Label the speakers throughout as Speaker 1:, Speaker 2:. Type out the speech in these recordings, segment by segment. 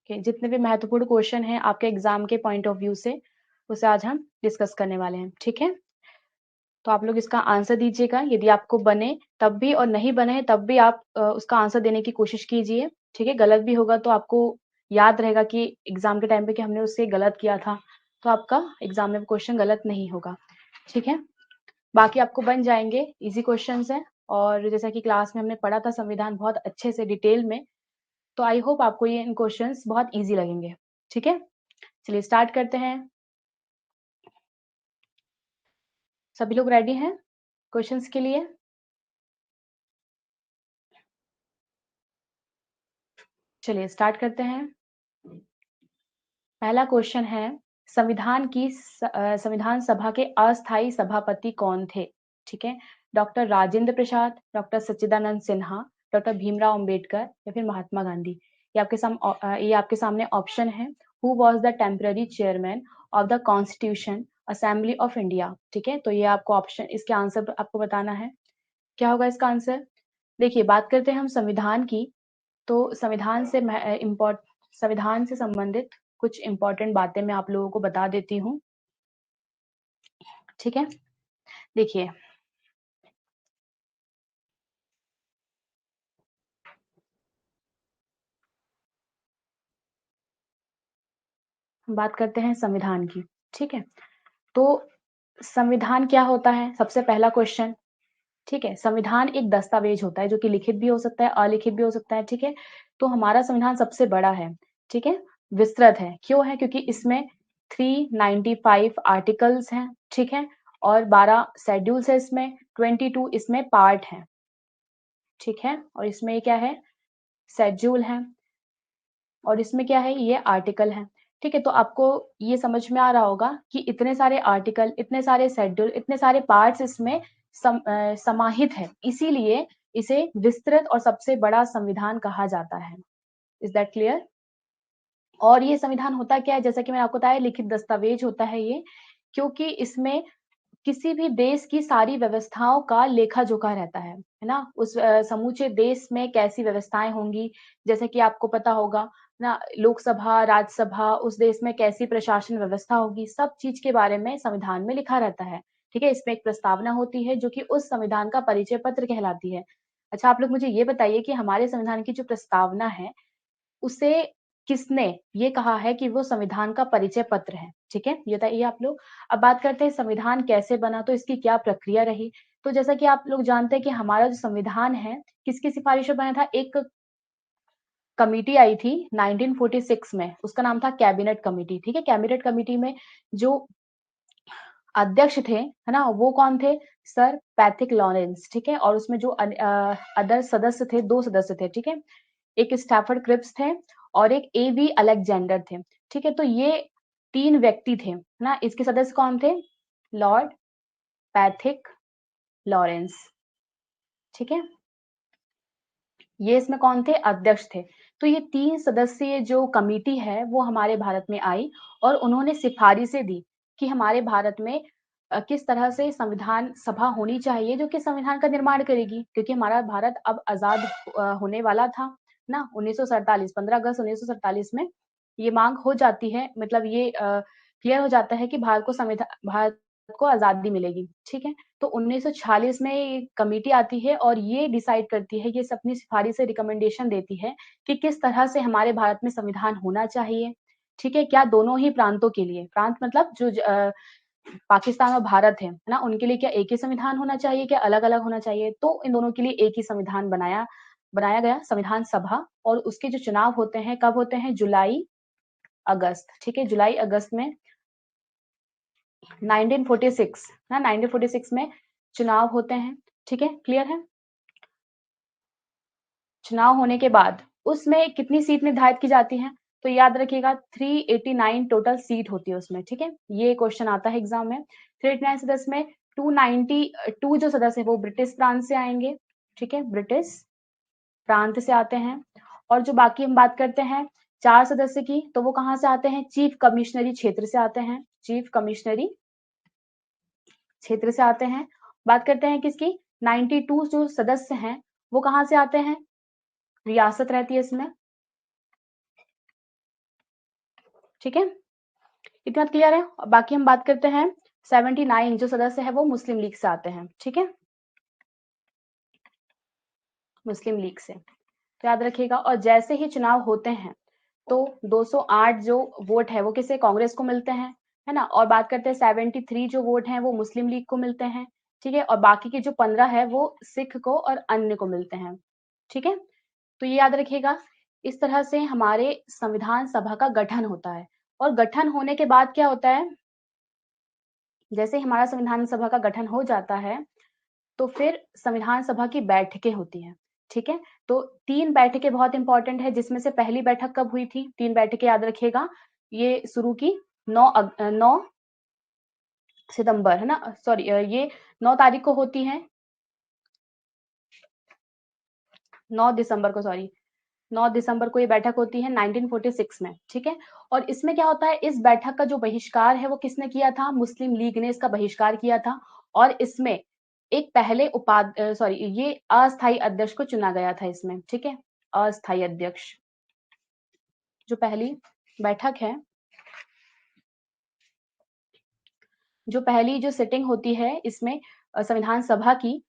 Speaker 1: जितने भी महत्वपूर्ण क्वेश्चन हैं आपके एग्जाम के पॉइंट ऑफ व्यू से, उसे आज हम डिस्कस करने वाले हैं। ठीक है, तो आप लोग इसका आंसर दीजिएगा, यदि आपको बने तब भी और नहीं बने तब भी आप उसका आंसर देने की कोशिश कीजिए। ठीक है, गलत भी होगा तो आपको याद रहेगा कि एग्जाम के टाइम पे कि हमने उससे गलत किया था, तो आपका एग्जाम में क्वेश्चन गलत नहीं होगा। ठीक है, बाकी आपको बन जाएंगे, इजी क्वेश्चंस हैं। और जैसा कि क्लास में हमने पढ़ा था संविधान बहुत अच्छे से डिटेल में, तो आई होप आपको ये इन क्वेश्चंस बहुत इजी लगेंगे। ठीक है, चलिए स्टार्ट करते हैं। सभी लोग रेडी हैं क्वेश्चंस के लिए? चलिए स्टार्ट करते हैं। पहला क्वेश्चन है, संविधान सभा के अस्थायी सभापति कौन थे? ठीक है, डॉक्टर राजेंद्र प्रसाद, डॉक्टर सच्चिदानंद सिन्हा, डॉक्टर भीमराव अंबेडकर या फिर महात्मा गांधी। ये आपके सामने ऑप्शन है। Who was the temporary chairman of the constitution assembly of India? ठीक है, तो ये आपको ऑप्शन, इसके आंसर आपको बताना है। क्या होगा इसका आंसर? देखिए, बात करते हैं हम संविधान की, तो संविधान से संबंधित कुछ इंपॉर्टेंट बातें मैं आप लोगों को बता देती हूँ। ठीक है, देखिए हम बात करते हैं संविधान की। ठीक है, तो संविधान क्या होता है? सबसे पहला क्वेश्चन। ठीक है, संविधान एक दस्तावेज होता है जो कि लिखित भी हो सकता है, अलिखित भी हो सकता है। ठीक है, तो हमारा संविधान सबसे बड़ा है। ठीक है, विस्तृत है। क्यों है? क्योंकि इसमें 395 आर्टिकल्स हैं। ठीक है, और 12 शेड्यूल्स है इसमें, 22 इसमें पार्ट हैं। ठीक है, और इसमें ये क्या है? शेड्यूल है, और इसमें क्या है? ये आर्टिकल है। ठीक है, तो आपको ये समझ में आ रहा होगा कि इतने सारे आर्टिकल, इतने सारे शेड्यूल, इतने सारे पार्ट्स इसमें समाहित है, इसीलिए इसे विस्तृत और सबसे बड़ा संविधान कहा जाता है। Is that clear? और ये संविधान होता क्या है? जैसा कि मैंने आपको बताया, लिखित दस्तावेज होता है ये, क्योंकि इसमें किसी भी देश की सारी व्यवस्थाओं का लेखा-जोखा रहता है ना? उस समूचे देश में कैसी व्यवस्थाएँ होंगी, जैसे कि आपको पता होगा ना, लोकसभा, राज्यसभा, उस देश में कैसी प्रशासन व्यवस्था होगी, सब चीज़ के बारे में संविधान में लिखा रहता है। ठीक है? इसमें एक प्रस्तावना होती है जो कि उस संविधान का परिचय पत्र कहलाती है। अच्छा, आप लोग मुझे ये बताइए कि हमारे संविधान की जो प्रस्तावना है, उसे किसने ये कहा है कि वो संविधान का परिचय पत्र है? ठीक है, ये बताइए आप लोग। अब बात करते हैं संविधान कैसे बना, तो इसकी क्या प्रक्रिया रही। तो जैसा कि आप लोग जानते हैं कि हमारा जो संविधान है, किसकी सिफारिश पर बना था? एक कमिटी आई थी 1946 में, उसका नाम था कैबिनेट कमिटी। ठीक है, कैबिनेट कमिटी में जो अध्यक्ष थे, है ना, वो कौन थे? Sir Patrick Lawrence. ठीक है, और उसमें जो अदर सदस्य थे, 2 सदस्य थे। ठीक है, एक स्टैफर्ड क्रिप्स थे और एक एवी अलेक्जेंडर थे। ठीक है, तो ये 3 व्यक्ति थे ना। इसके सदस्य कौन थे? Lord Patrick Lawrence. ठीक है, ये इसमें कौन थे? अध्यक्ष थे। तो ये 3 सदस्यीय जो कमिटी है वो हमारे भारत में आई और उन्होंने सिफारिशें दी कि हमारे भारत में किस तरह से संविधान सभा होनी चाहिए जो कि संविधान का निर्माण करेगी, क्योंकि हमारा भारत अब आजाद होने वाला था ना। 1947, 15 अगस्त 1947 में ये मांग हो जाती है, मतलब ये क्लियर हो जाता है कि भारत को आजादी मिलेगी। ठीक है, तो 1946 में ये कमेटी आती है और ये डिसाइड करती है, ये अपनी सिफारिश से रिकमेंडेशन देती है कि किस तरह से हमारे भारत में संविधान होना चाहिए। ठीक है, क्या दोनों ही प्रांतों के लिए, प्रांत मतलब जो पाकिस्तान और भारत है ना, उनके लिए क्या एक ही संविधान होना चाहिए, क्या अलग-अलग होना चाहिए? तो इन दोनों के लिए एक ही संविधान बनाया बनाया गया, संविधान सभा। और उसके जो चुनाव होते हैं, कब होते हैं? जुलाई अगस्त। ठीक है, जुलाई अगस्त में 1946 ना, 1946 में चुनाव होते हैं। ठीक है, क्लियर है? चुनाव होने के बाद उसमें कितनी सीट निर्धारित की जाती हैं? तो याद रखिएगा 389 टोटल सीट होती है उसमें। ठीक है, ये क्वेश्चन आता है एग्जाम में। 389 सदस्य में 292 जो सदस्य है वो ब्रिटिश प्रांत से आएंगे। ठीक है, ब्रिटिश प्रांत से आते हैं। और जो बाकी हम बात करते हैं 4 सदस्य की, तो वो कहाँ से आते हैं? चीफ कमिश्नरी क्षेत्र से आते हैं। चीफ कमिश्नरी क्षेत्र से आते हैं। बात करते हैं किसकी? 92 जो सदस्य हैं वो कहाँ से आते हैं? रियासत रहती है इसमें, ठीक है, इतना क्लियर है। बाकी हम बात करते हैं 79 जो सदस्य है वो मुस्लिम लीग से आते हैं। ठीक है, मुस्लिम लीग से, तो याद रखिएगा। और जैसे ही चुनाव होते हैं तो 208 जो वोट है वो किसे, कांग्रेस को मिलते हैं, है ना। और बात करते हैं 73 जो वोट हैं वो मुस्लिम लीग को मिलते हैं। ठीक है, और बाकी के जो 15 है वो सिख को और अन्य को मिलते हैं। ठीक है, तो ये याद रखिएगा। इस तरह से हमारे संविधान सभा का गठन होता है। और गठन होने के बाद क्या होता है, जैसे ही हमारा संविधान सभा का गठन हो जाता है तो फिर संविधान सभा की बैठकें होती हैं। ठीक है, तो 3 बैठकें बहुत इंपॉर्टेंट है, जिसमें से पहली बैठक कब हुई थी, 3 बैठकें याद रखिएगा। ये शुरू की 9 सितंबर, है ना, सॉरी, ये 9 तारीख को होती है, 9 दिसंबर को, सॉरी, 9 दिसंबर को ये बैठक होती है 1946 में। ठीक है, और इसमें क्या होता है, इस बैठक का जो बहिष्कार है वो किसने किया था, मुस्लिम लीग ने इसका बहिष्कार किया था। और इसमें एक पहले सॉरी, ये अस्थायी अध्यक्ष को चुना गया था इसमें। ठीक है, अस्थायी अध्यक्ष, जो पहली बैठक है, जो पहली जो सिटिंग होती है इसमें संविधान सभा की,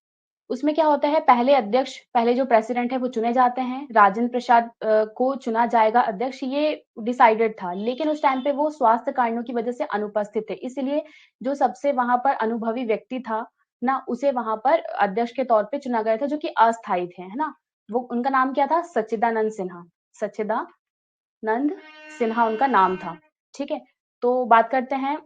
Speaker 1: उसमें क्या होता है, पहले अध्यक्ष, पहले जो प्रेसिडेंट है वो चुने जाते हैं। राजेंद्र प्रसाद को चुना जाएगा अध्यक्ष, ये डिसाइडेड था, लेकिन उस टाइम पे वो स्वास्थ्य कारणों की वजह से अनुपस्थित थे, इसलिए जो सबसे वहां पर अनुभवी व्यक्ति था ना, उसे वहां पर अध्यक्ष के तौर पे चुना गया था, जो कि अस्थायी थे, है ना। वो, उनका नाम क्या था, सच्चिदानंद सिन्हा, सच्चिदानंद सिन्हा उनका नाम था। ठीक है, तो बात करते हैं,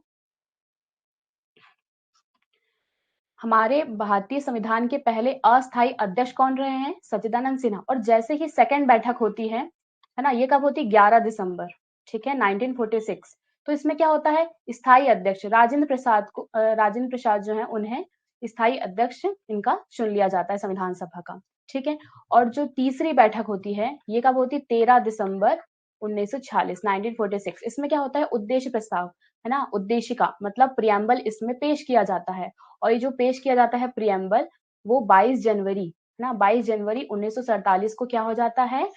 Speaker 1: हमारे भारतीय संविधान के पहले अस्थायी अध्यक्ष कौन रहे हैं, सच्चिदानंद सिन्हा। और जैसे ही सेकंड बैठक होती है ना, ये कब होती है, 11 दिसंबर, ठीक है, 1946। तो इसमें क्या होता है, स्थायी अध्यक्ष राजेंद्र प्रसाद जो है उन्हें स्थायी अध्यक्ष इनका चुन लिया जाता है संविधान सभा का। ठीक है, और जो तीसरी बैठक होती है ये कब होती है, 13 दिसंबर 1946, 1946। इसमें क्या होता है, उद्देश्य प्रस्ताव, है ना, उद्देशिका मतलब प्रियम्बल इसमें पेश किया जाता है। और ये जो पेश किया जाता है प्रियम्बल, वो 22 जनवरी, है ना, 22 जनवरी 1947 को क्या हो जाता है,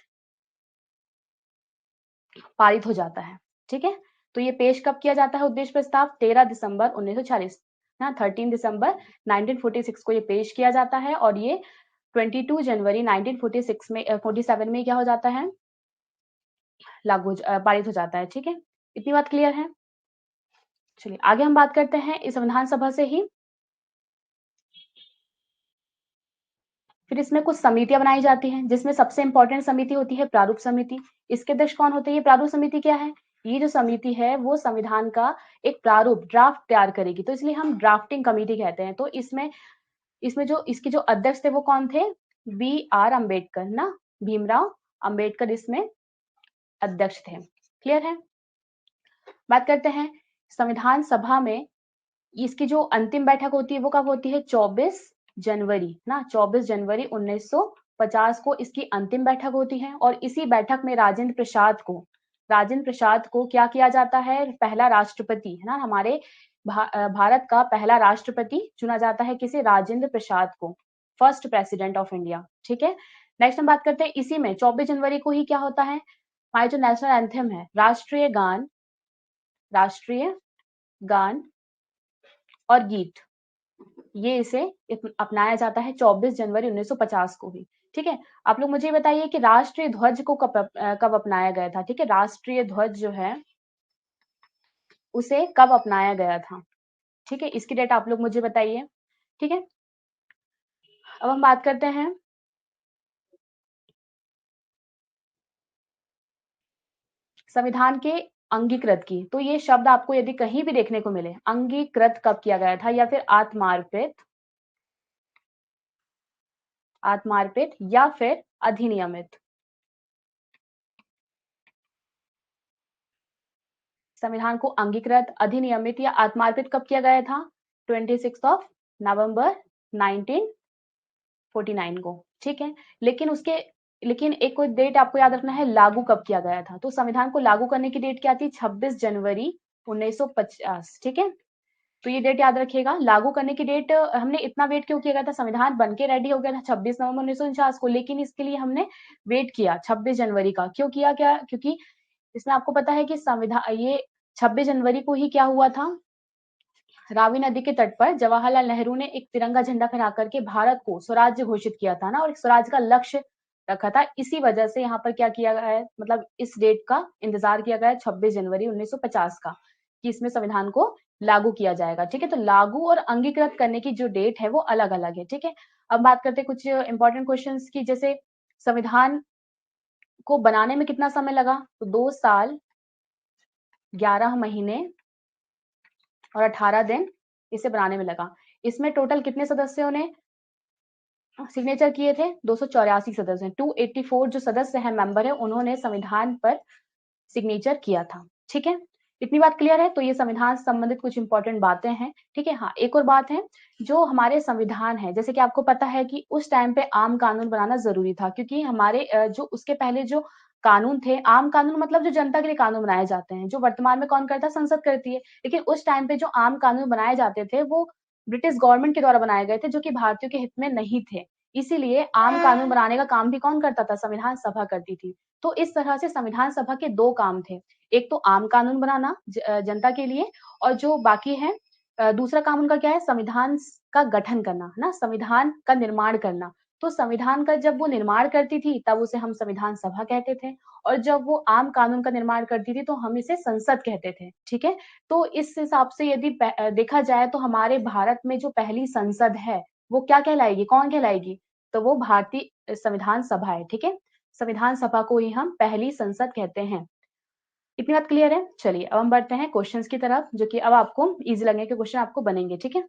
Speaker 1: पारित हो जाता है। ठीक है, तो ये पेश कब किया जाता है उद्देश्य प्रस्ताव, 13 दिसंबर 1946, ना 13 दिसंबर 1946 को ये पेश किया जाता है। और ये 22 जनवरी 1946 में 47 में क्या हो जाता है, पारित हो जाता है। ठीक है, इतनी बात क्लियर है। चलिए आगे हम बात करते हैं इस संविधान सभा से ही। फिर इसमें कुछ समितियां बनाई जाती हैं, जिसमें सबसे इंपॉर्टेंट समिति होती है प्रारूप समिति। इसके अध्यक्ष कौन होते हैं, ये प्रारूप समिति क्या है, ये जो समिति है वो संविधान का एक प्रारूप ड्राफ्ट तैयार करेगी, तो इसलिए हम ड्राफ्टिंग कमेटी कहते हैं। तो इसमें इसमें जो इसके जो अध्यक्ष थे वो कौन थे, B.R. अम्बेडकर ना, भीमराव अम्बेडकर इसमें अध्यक्ष थे। क्लियर है। बात करते हैं संविधान सभा में इसकी जो अंतिम बैठक होती है वो कब होती है, 24 जनवरी ना, 24 जनवरी 1950 को इसकी अंतिम बैठक होती है। और इसी बैठक में राजेंद्र प्रसाद को क्या किया जाता है, पहला राष्ट्रपति, है ना, हमारे भारत का पहला राष्ट्रपति चुना जाता है, किसे, राजेंद्र प्रसाद को, फर्स्ट प्रेसिडेंट ऑफ इंडिया। ठीक है, नेक्स्ट हम बात करते हैं, इसी में 24 जनवरी को ही क्या होता है, हमारे जो नेशनल एंथम है, राष्ट्रीय गान और गीत, ये इसे अपनाया जाता है 24 जनवरी 1950 को ही। ठीक है, आप लोग मुझे बताइए कि राष्ट्रीय ध्वज को कब अपनाया गया था। ठीक है, राष्ट्रीय ध्वज जो है उसे कब अपनाया गया था, ठीक है, इसकी डेट आप लोग मुझे बताइए। ठीक है, अब हम बात करते हैं संविधान के अंगीकृत की। तो ये शब्द आपको यदि कहीं भी देखने को मिले, अंगीकृत कब किया गया था, या फिर आत्मार्पित या फिर अधिनियमित। संविधान को अंगीकृत, अधिनियमित या आत्मार्पित कब किया गया था, 26 नवंबर 1949 को। ठीक है, लेकिन एक कोई डेट आपको याद रखना है, लागू कब किया गया था। तो संविधान को लागू करने की डेट क्या थी, 26 जनवरी 1950। ठीक है, तो ये डेट याद रखिएगा। लागू करने की डेट हमने इतना वेट क्यों किया गया था, संविधान बन के रेडी हो गया था 26 नवंबर 1949 को, लेकिन इसके लिए हमने वेट किया 26 जनवरी का, क्यों किया, क्या, क्योंकि इसमें आपको पता है कि संविधान ये 26 जनवरी को ही क्या हुआ था, रावी नदी के तट पर जवाहरलाल नेहरू ने एक तिरंगा झंडा फहरा करके भारत को स्वराज्य घोषित किया था ना, और एक स्वराज का लक्ष्य रखा था। इसी वजह से यहाँ पर क्या किया गया है, मतलब इस डेट का इंतजार किया गया है 26 जनवरी 1950 का, कि इसमें संविधान को लागू किया जाएगा। ठीक है, तो लागू और अंगीकृत करने की जो डेट है वो अलग अलग है। ठीक है, अब बात करते हैं कुछ इंपॉर्टेंट क्वेश्चन की, जैसे संविधान को बनाने में कितना समय लगा, तो 2 साल 11 महीने और 18 दिन इसे बनाने में लगा। इसमें टोटल कितने सदस्यों ने सिग्नेचर किए थे, 284 सदस्य, 284 जो सदस्य हैं, मेंबर है, उन्होंने संविधान पर सिग्नेचर किया था। ठीक है, इतनी बात क्लियर है। तो ये संविधान से संबंधित कुछ इंपॉर्टेंट बातें हैं। ठीक है, हाँ, एक और बात है, जो हमारे संविधान है, जैसे कि आपको पता है कि उस टाइम पे आम कानून बनाना जरूरी था, क्योंकि हमारे जो उसके पहले जो कानून थे, आम कानून मतलब जो जनता के लिए कानून बनाए जाते हैं, जो वर्तमान में कौन करता है, संसद करती है, लेकिन उस टाइम पे जो आम कानून बनाए जाते थे वो ब्रिटिश गवर्नमेंट के द्वारा बनाए गए थे, जो कि भारतीयों के हित में नहीं थे। इसीलिए आम कानून बनाने का काम भी कौन करता था, संविधान सभा करती थी। तो इस तरह से संविधान सभा के 2 काम थे, एक तो आम कानून बनाना जनता के लिए, और जो बाकी है दूसरा काम उनका क्या है, संविधान का गठन करना, है ना, संविधान का निर्माण करना। तो संविधान का जब वो निर्माण करती थी तब उसे हम संविधान सभा कहते थे, और जब वो आम कानून का निर्माण करती थी तो हम इसे संसद कहते थे। ठीक है, तो इस हिसाब से यदि देखा जाए तो हमारे भारत में जो पहली संसद है वो क्या कहलाएगी, कौन कहलाएगी, तो वो भारतीय संविधान सभा है। ठीक है, संविधान सभा को ही हम पहली संसद कहते हैं। इतनी बात क्लियर है। चलिए अब हम बढ़ते हैं क्वेश्चंस की तरफ, जो कि अब आपको इजी लगने के क्वेश्चन आपको बनेंगे। ठीक है,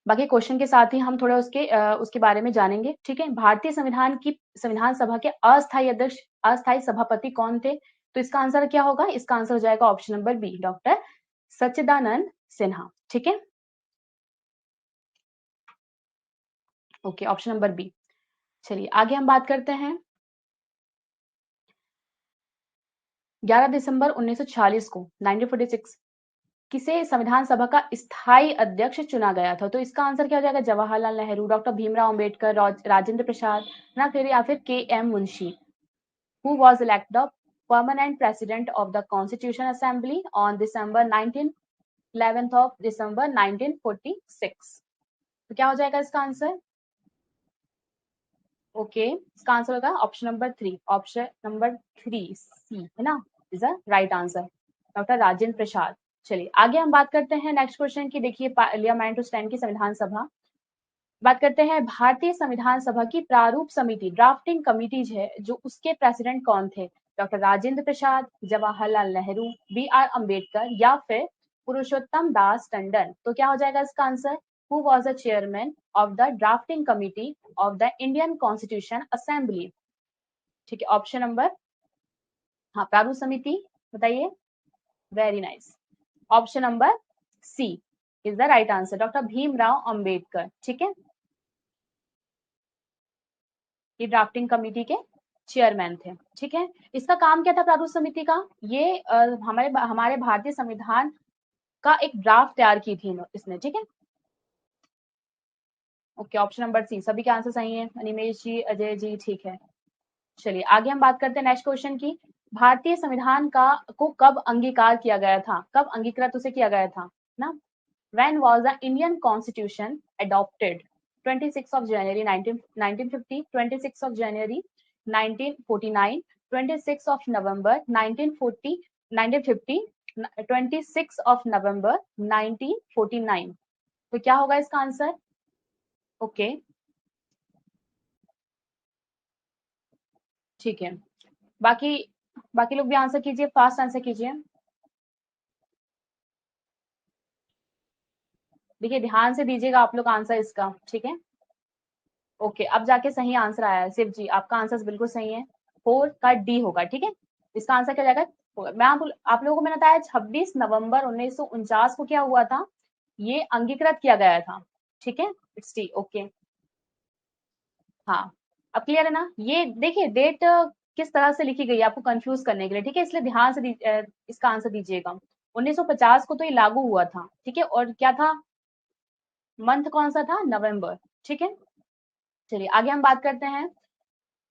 Speaker 1: बाकी क्वेश्चन के साथ ही हम थोड़ा उसके बारे में जानेंगे। ठीक है, भारतीय संविधान सभा के अस्थायी अध्यक्ष, अस्थायी सभापति कौन थे, तो इसका आंसर क्या होगा, इसका आंसर हो जाएगा ऑप्शन नंबर बी, डॉक्टर सच्चिदानंद सिन्हा। ठीक है, ओके, ऑप्शन नंबर बी। चलिए आगे हम बात करते हैं। 11 दिसंबर 1946 को 1946 किसे संविधान सभा का स्थायी अध्यक्ष चुना गया था, तो इसका आंसर क्या हो जाएगा, जवाहरलाल नेहरू, डॉक्टर भीमराव अंबेडकर, राजेंद्र प्रसाद, ना फिर या फिर K M Munshi. Who was elected the permanent president of the constitution assembly on December 19 11th of December 1946। तो क्या हो जाएगा इसका आंसर, ओके, इसका आंसर होगा option number 3, option number 3 C, है ना, is the right answer, doctor Rajendra Prasad. चलिए आगे हम बात करते हैं नेक्स्ट क्वेश्चन की। देखिए पार्लियामेंट टू स्टैंड की संविधान सभा, बात करते हैं भारतीय संविधान सभा की प्रारूप समिति, ड्राफ्टिंग कमिटीज है, जो उसके प्रेसिडेंट कौन थे, doctor Rajendra Prasad, Jawaharlal Nehru, B R Ambedkar, या फिर पुरुषोत्तम दास टंडन। तो क्या हो जाएगा इसका answer, who was the chairman of the drafting committee of the Indian constitution assembly. ठीक है, ऑप्शन नंबर, हाँ, प्रारूप समिति, बताइए, very nice, option number C is the right answer, doctor Bhimrao Ambedkar. ठीक है, ये ड्राफ्टिंग कमेटी के चेयरमैन थे। ठीक है, इसका काम क्या था प्रारूप समिति का, ये हमारे भारतीय संविधान का एक ड्राफ्ट तैयार की थी इसने। ठीक है, ओके, ऑप्शन नंबर सी, सभी के आंसर सही है, अनिमेश जी, अजय जी, ठीक है। चलिए आगे हम बात करते हैं नेक्स्ट क्वेश्चन की। भारतीय संविधान का को कब अंगीकार किया गया था, कब अंगीकृत उसे किया गया था ना, when was the Indian Constitution adopted? 26th of January 1950, 26th of January 1949, 26th of November 1940, 1950, 26th of November 1949। तो क्या होगा इसका आंसर, ओके, ठीक है, बाकी बाकी लोग भी आंसर कीजिए, फास्ट आंसर कीजिए। देखिए ध्यान से दीजिएगा आप लोग आंसर इसका। ठीक है, ओके, अब जाके सही आंसर आया है, शिव जी आपका आंसर बिल्कुल सही है, 4 का डी होगा। ठीक है, इसका आंसर क्या जाएगा, मैं आप लोगों को मैंने बताया 26 नवंबर 1949 को क्या हुआ था, ये अंगीकृत किया गया था। ठीक है, इट्स टी, ओके, हाँ, अब क्लियर है ना। ये देखिए डेट किस तरह से लिखी गई है आपको कंफ्यूज करने के लिए। ठीक है, इसलिए ध्यान से इसका आंसर दीजिएगा। 1950 को तो ये लागू हुआ था। ठीक है, और क्या था, मंथ कौन सा था, नवंबर। ठीक है, चलिए आगे हम बात करते हैं।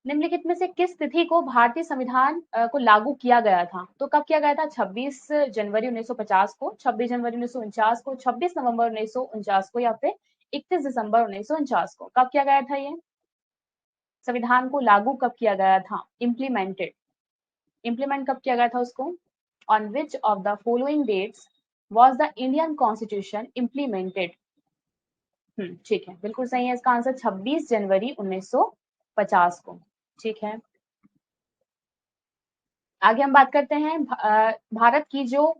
Speaker 1: निम्नलिखित में से किस तिथि को भारतीय संविधान को लागू किया गया था? तो कब किया गया था? 26 जनवरी 1950 को, 26 जनवरी 1949 को, 26 नवंबर 1949 को या फिर 31 दिसंबर 1949 को? कब किया गया था ये? संविधान को लागू कब किया गया था? इम्प्लीमेंटेड, इम्प्लीमेंट कब किया गया था उसको? On which of the following dates was the Indian constitution implemented? ठीक है, बिल्कुल सही है इसका आंसर 26 जनवरी 1950 को। ठीक है, आगे हम बात करते हैं भारत की जो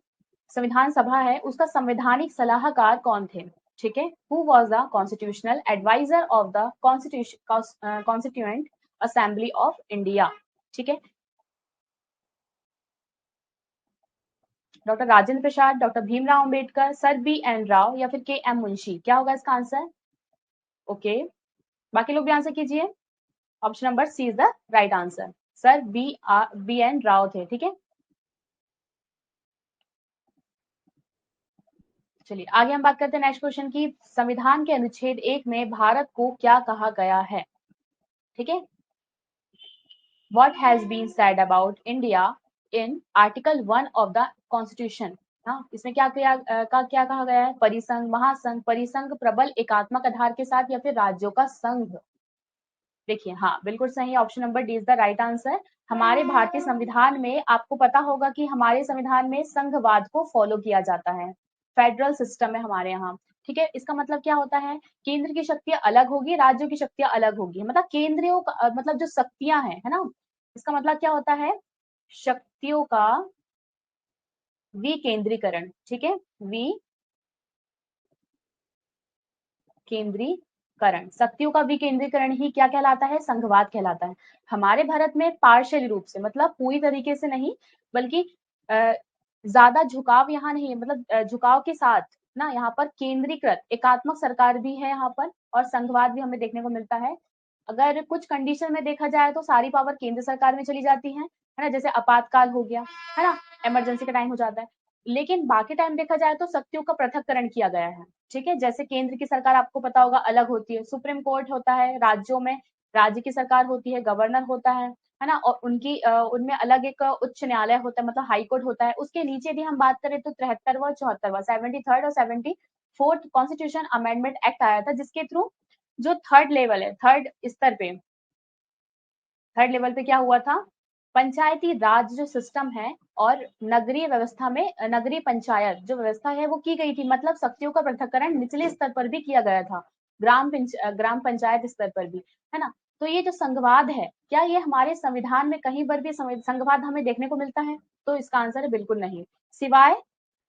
Speaker 1: संविधान सभा है उसका संवैधानिक सलाहकार कौन थे? ठीक है, who was the constitutional adviser of the constituent assembly of India? ठीक है, doctor Rajendra Prasad, doctor Bhimrao Ambedkar, sir B N Rau या फिर के एम मुंशी? क्या होगा इसका आंसर? ओके, बाकी लोग भी आंसर कीजिए। Option number C is the right answer, sir B N Rao थे। ठीक है, चलिए आगे हम बात करते हैं नेक्स्ट क्वेश्चन की। संविधान के अनुच्छेद 1 में भारत को क्या कहा गया है? ठीक है, what has been said about India in article 1 of the constitution? हाँ, इसमें क्या कहा गया है? परिसंघ, महासंघ, परिसंघ प्रबल एकात्मक आधार के साथ या फिर राज्यों का संघ? देखिए, हाँ, बिल्कुल सही, option number D is the right answer. हमारे भारतीय संविधान में आपको पता होगा कि हमारे संविधान में संघवाद को फॉलो किया जाता है, फेडरल सिस्टम है हमारे यहाँ। ठीक है, इसका मतलब क्या होता है? केंद्र की शक्तियां अलग होगी, राज्यों की शक्तियां अलग होगी, मतलब केंद्रीय मतलब जो शक्तियां हैं, है ना, इसका मतलब क्या होता है? शक्तियों का विकेंद्रीकरण। ठीक है, विकेंद्रीकरण, शक्तियों का विकेंद्रीकरण ही क्या कहलाता है? संघवाद कहलाता है। हमारे भारत में पार्शियल रूप से, मतलब पूरी तरीके से नहीं, बल्कि ज्यादा झुकाव यहाँ नहीं है, मतलब झुकाव के साथ ना यहाँ पर केंद्रीकृत एकात्मक सरकार भी है यहाँ पर, और संघवाद भी हमें देखने को मिलता है। अगर कुछ कंडीशन में देखा जाए तो सारी पावर केंद्र सरकार में चली जाती है ना, जैसे आपातकाल हो गया, है ना, इमरजेंसी का टाइम हो जाता है। लेकिन बाकी टाइम देखा जाए तो शक्तियों का पृथक्करण किया गया है। ठीक है, जैसे केंद्र की सरकार आपको पता होगा अलग होती है, सुप्रीम कोर्ट होता है, राज्यों में राज्य की सरकार होती है, गवर्नर होता है ना, और उनमें अलग एक उच्च न्यायालय होता है, मतलब हाई कोर्ट होता है। उसके नीचे भी हम बात करें तो 73वां और 74वां 73rd और 74th कॉन्स्टिट्यूशन अमेंडमेंट एक्ट आया था, जिसके थ्रू जो थर्ड लेवल है, थर्ड लेवल पे क्या हुआ था? पंचायती राज जो सिस्टम है और नगरीय व्यवस्था में नगरीय पंचायत जो व्यवस्था है वो की गई थी, मतलब शक्तियों का पृथक्करण निचले स्तर पर भी किया गया था, ग्राम पंचायत स्तर पर भी, है ना। तो ये जो संघवाद है, क्या ये हमारे संविधान में कहीं पर भी संघवाद हमें देखने को मिलता है? तो इसका आंसर है बिल्कुल नहीं, सिवाय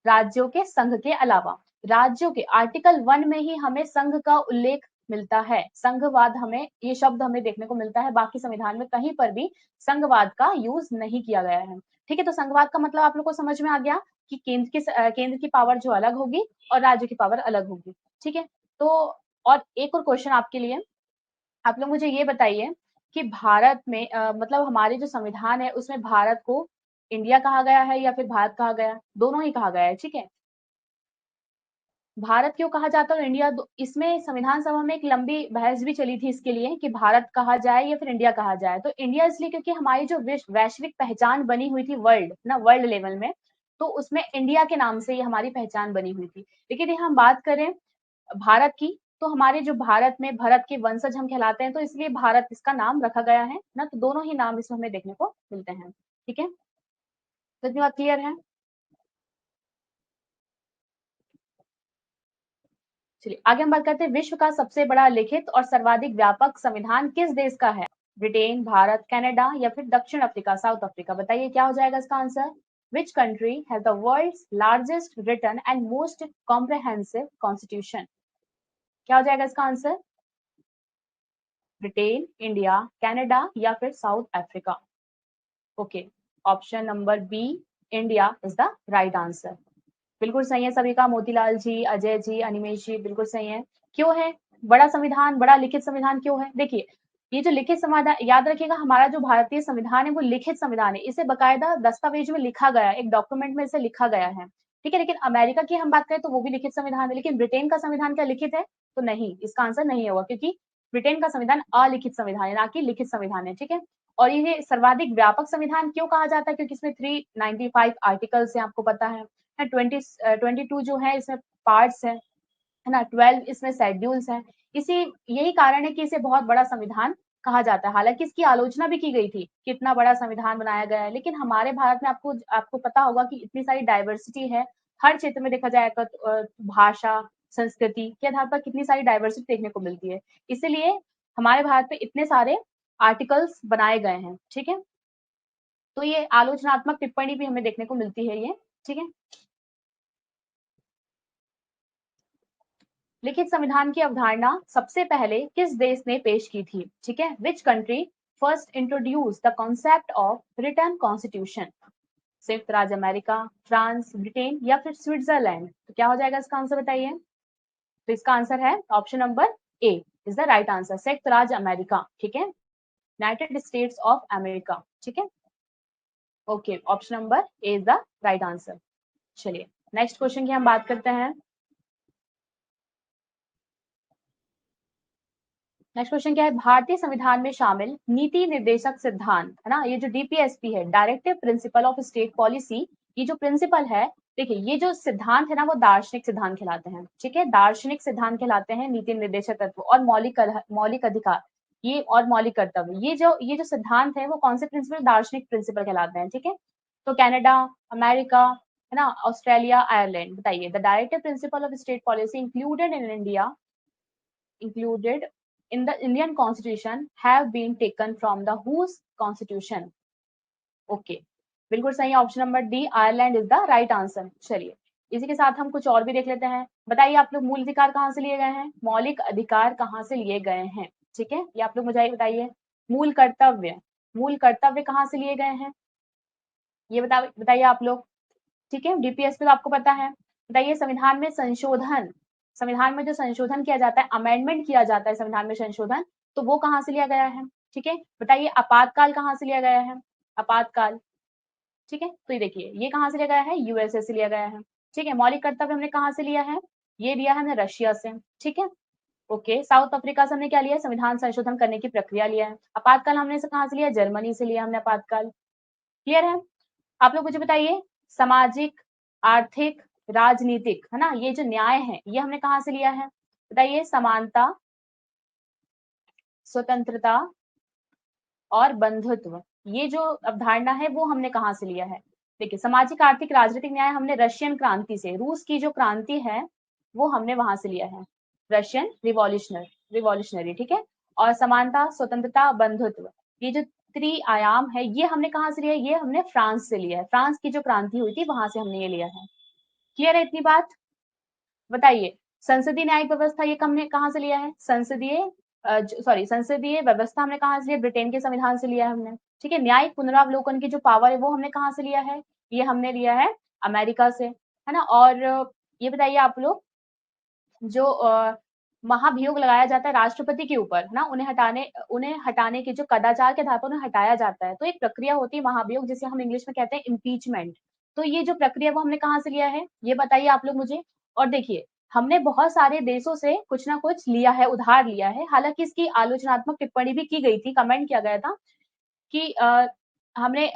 Speaker 1: राज्यों के संघ के अलावा। राज्यों के आर्टिकल 1 में ही हमें संघ का उल्लेख मिलता है, संघवाद हमें, ये शब्द हमें देखने को मिलता है, बाकी संविधान में कहीं पर भी संघवाद का यूज नहीं किया गया है। ठीक है, तो संघवाद का मतलब आप लोग को समझ में आ गया कि केंद्र की पावर जो अलग होगी और राज्य की पावर अलग होगी। ठीक है, तो और एक और क्वेश्चन आपके लिए, आप लोग मुझे ये बताइए कि भारत में मतलब हमारे जो संविधान है उसमें भारत को इंडिया कहा गया है या फिर भारत कहा गया? दोनों ही कहा गया है। ठीक है, भारत क्यों कहा जाता है और इंडिया, इसमें संविधान सभा में एक लंबी बहस भी चली थी इसके लिए कि भारत कहा जाए या फिर इंडिया कहा जाए। तो इंडिया इसलिए क्योंकि हमारी जो वैश्विक पहचान बनी हुई थी वर्ल्ड लेवल में, तो उसमें इंडिया के नाम से ये हमारी पहचान बनी हुई थी। लेकिन ये हम बात करें भारत की, तो हमारे जो भारत में भरत के वंशज हम कहलाते हैं, तो इसलिए भारत इसका नाम रखा गया है ना, तो दोनों ही नाम इसमें हमें देखने को मिलते हैं। ठीक है, तो इतनी बात क्लियर है। चलिए आगे हम बात करते हैं, विश्व का सबसे बड़ा लिखित और सर्वाधिक व्यापक संविधान किस देश का है? ब्रिटेन, भारत, कनाडा या फिर दक्षिण अफ्रीका, साउथ अफ्रीका? बताइए क्या हो जाएगा इसका answer? Which country has the world's largest written and most comprehensive constitution? क्या हो जाएगा इसका आंसर? ब्रिटेन, इंडिया, कनाडा या फिर South Africa? Okay, option number B, India is the right answer. बिल्कुल सही है सभी का, मोतीलाल जी, अजय जी, अनिमेश जी, बिल्कुल सही है। क्यों है बड़ा संविधान, बड़ा लिखित संविधान क्यों है? देखिए, ये जो लिखित संविधान, याद रखिएगा हमारा जो भारतीय संविधान है वो लिखित संविधान है, इसे बकायदा दस्तावेज में लिखा गया है, एक डॉक्यूमेंट में इसे लिखा गया है। ठीक है, लेकिन अमेरिका की हम बात करें तो वो भी लिखित संविधान है, लेकिन ब्रिटेन का संविधान क्या लिखित है? तो नहीं, इसका आंसर नहीं होगा, क्योंकि ब्रिटेन का संविधान अलिखित संविधान है, ना कि लिखित संविधान है, ठीक है। और ये सर्वाधिक व्यापक संविधान क्यों कहा जाता है? क्योंकि इसमें 395 आर्टिकल्स हैं, आपको पता है। 22 जो है इसमें पार्ट्स है ना, 12 इसमें शेड्यूल्स हैं। यही कारण है कि इसे बहुत बड़ा संविधान कहा जाता है। हालांकि इसकी आलोचना भी की गई थी कि इतना बड़ा संविधान बनाया गया है, लेकिन हमारे भारत में आपको आपको पता होगा कि इतनी सारी डाइवर्सिटी है। हर क्षेत्र में देखा जाए तो भाषा, संस्कृति के आधार पर कितनी सारी डाइवर्सिटी देखने को मिलती है। इसीलिए हमारे भारत में इतने सारे आर्टिकल्स बनाए गए हैं, ठीक है। तो ये आलोचनात्मक टिप्पणी भी हमें देखने को मिलती है ये, ठीक है। लिखित संविधान की अवधारणा सबसे पहले किस देश ने पेश की थी? ठीक है, which country first introduce the concept of written constitution? संयुक्त राज्य अमेरिका, फ्रांस, ब्रिटेन या फिर स्विट्जरलैंड? तो क्या हो जाएगा इसका आंसर बताइए। तो इसका आंसर है option number A is the right answer, संयुक्त राज्य अमेरिका, ठीक है, यूनाइटेड स्टेट्स ऑफ अमेरिका, ठीक है। Okay, option number A is the right answer. चलिए नेक्स्ट क्वेश्चन की हम बात करते हैं। नेक्स्ट क्वेश्चन क्या है? भारतीय संविधान में शामिल नीति निर्देशक सिद्धांत है ना, ये जो डीपीएसपी है, directive principle of state policy, ये जो प्रिंसिपल है, देखिए ये जो सिद्धांत है ना, वो दार्शनिक सिद्धांत कहलाते हैं, ठीक है। दार्शनिक सिद्धांत कहलाते हैं नीति निर्देशक तत्व और मौलिक अधिकार, ये और मौलिक कर्तव्य, ये जो सिद्धांत है वो कौन से प्रिंसिपल? दार्शनिक प्रिंसिपल कहलाते हैं, ठीक है। तो कनाडा, अमेरिका है ना, ऑस्ट्रेलिया, आयरलैंड, बताइए the directive principle of state policy included in the Indian constitution have been taken from the whose constitution? Okay, बिल्कुल सही, option number D Ireland is the right answer. चलिए इसी के साथ हम कुछ और भी देख लेते हैं। बताइए आप लोग मूल अधिकार कहाँ से लिए गए हैं? मौलिक अधिकार कहाँ से लिए गए हैं? ठीक है, ये आप लोग मुझे बताइए। मूल कर्तव्य कहाँ से लिए गए हैं? ये बताइए आप लोग, ठीक है। डीपीएस पे तो आपको पता है। बताइए संविधान में जो संशोधन किया जाता है, अमेंडमेंट किया जाता है संविधान में संशोधन, तो वो कहाँ से लिया गया है? ठीक है, बताइए आपातकाल कहाँ से लिया गया है? आपातकाल, ठीक है, तो ये देखिए ये कहाँ से लिया गया है? यूएसए से लिया गया है, ठीक है। मौलिक कर्तव्य हमने कहाँ से लिया है? ये लिया है हमने रशिया से, ठीक है। ओके, साउथ अफ्रीका से हमने क्या लिया है? संविधान संशोधन करने की प्रक्रिया लिया है। आपातकाल हमने कहाँ से लिया? जर्मनी से लिया हमने आपातकाल। क्लियर है? आप लोग मुझे बताइए, सामाजिक, आर्थिक, राजनीतिक, है ना, ये जो न्याय है ये हमने कहाँ से लिया है? बताइए, समानता, स्वतंत्रता और बंधुत्व, ये जो अवधारणा है वो हमने कहाँ से लिया है? देखिए, सामाजिक, आर्थिक, राजनीतिक न्याय हमने रशियन क्रांति से, रूस की जो क्रांति है वो हमने वहां से लिया है, रशियन रिवॉल्यूशनरी, ठीक है। और समानता, स्वतंत्रता, बंधुत्व, ये जो त्रिआयाम है ये हमने कहाँ से लिया है? ये हमने फ्रांस से लिया है, फ्रांस की जो क्रांति हुई थी वहां से हमने ये लिया है। क्लियर है इतनी बात? बताइए, संसदीय न्यायिक व्यवस्था ये हमने कहाँ से लिया है? संसदीय व्यवस्था हमने कहाँ से लिया? ब्रिटेन के संविधान से लिया है हमने, ठीक है। न्यायिक पुनरावलोकन की जो पावर है वो हमने कहाँ से लिया है? ये हमने लिया है अमेरिका से, है ना। और ये बताइए आप लोग, जो महाभियोग लगाया जाता है राष्ट्रपति के ऊपर, है ना, उन्हें हटाने के जो कदाचार के आधार पर उन्हें हटाया जाता है, तो एक प्रक्रिया होती है महाभियोग, जिसे हम इंग्लिश में कहते हैं इम्पीचमेंट। तो ये जो प्रक्रिया वो हमने कहाँ से लिया है? ये बताइए आप लोग मुझे। और देखिए, हमने बहुत सारे देशों से कुछ ना कुछ लिया है, उधार लिया है। हालांकि इसकी आलोचनात्मक टिप्पणी भी की गई थी, कमेंट किया गया था कि हमने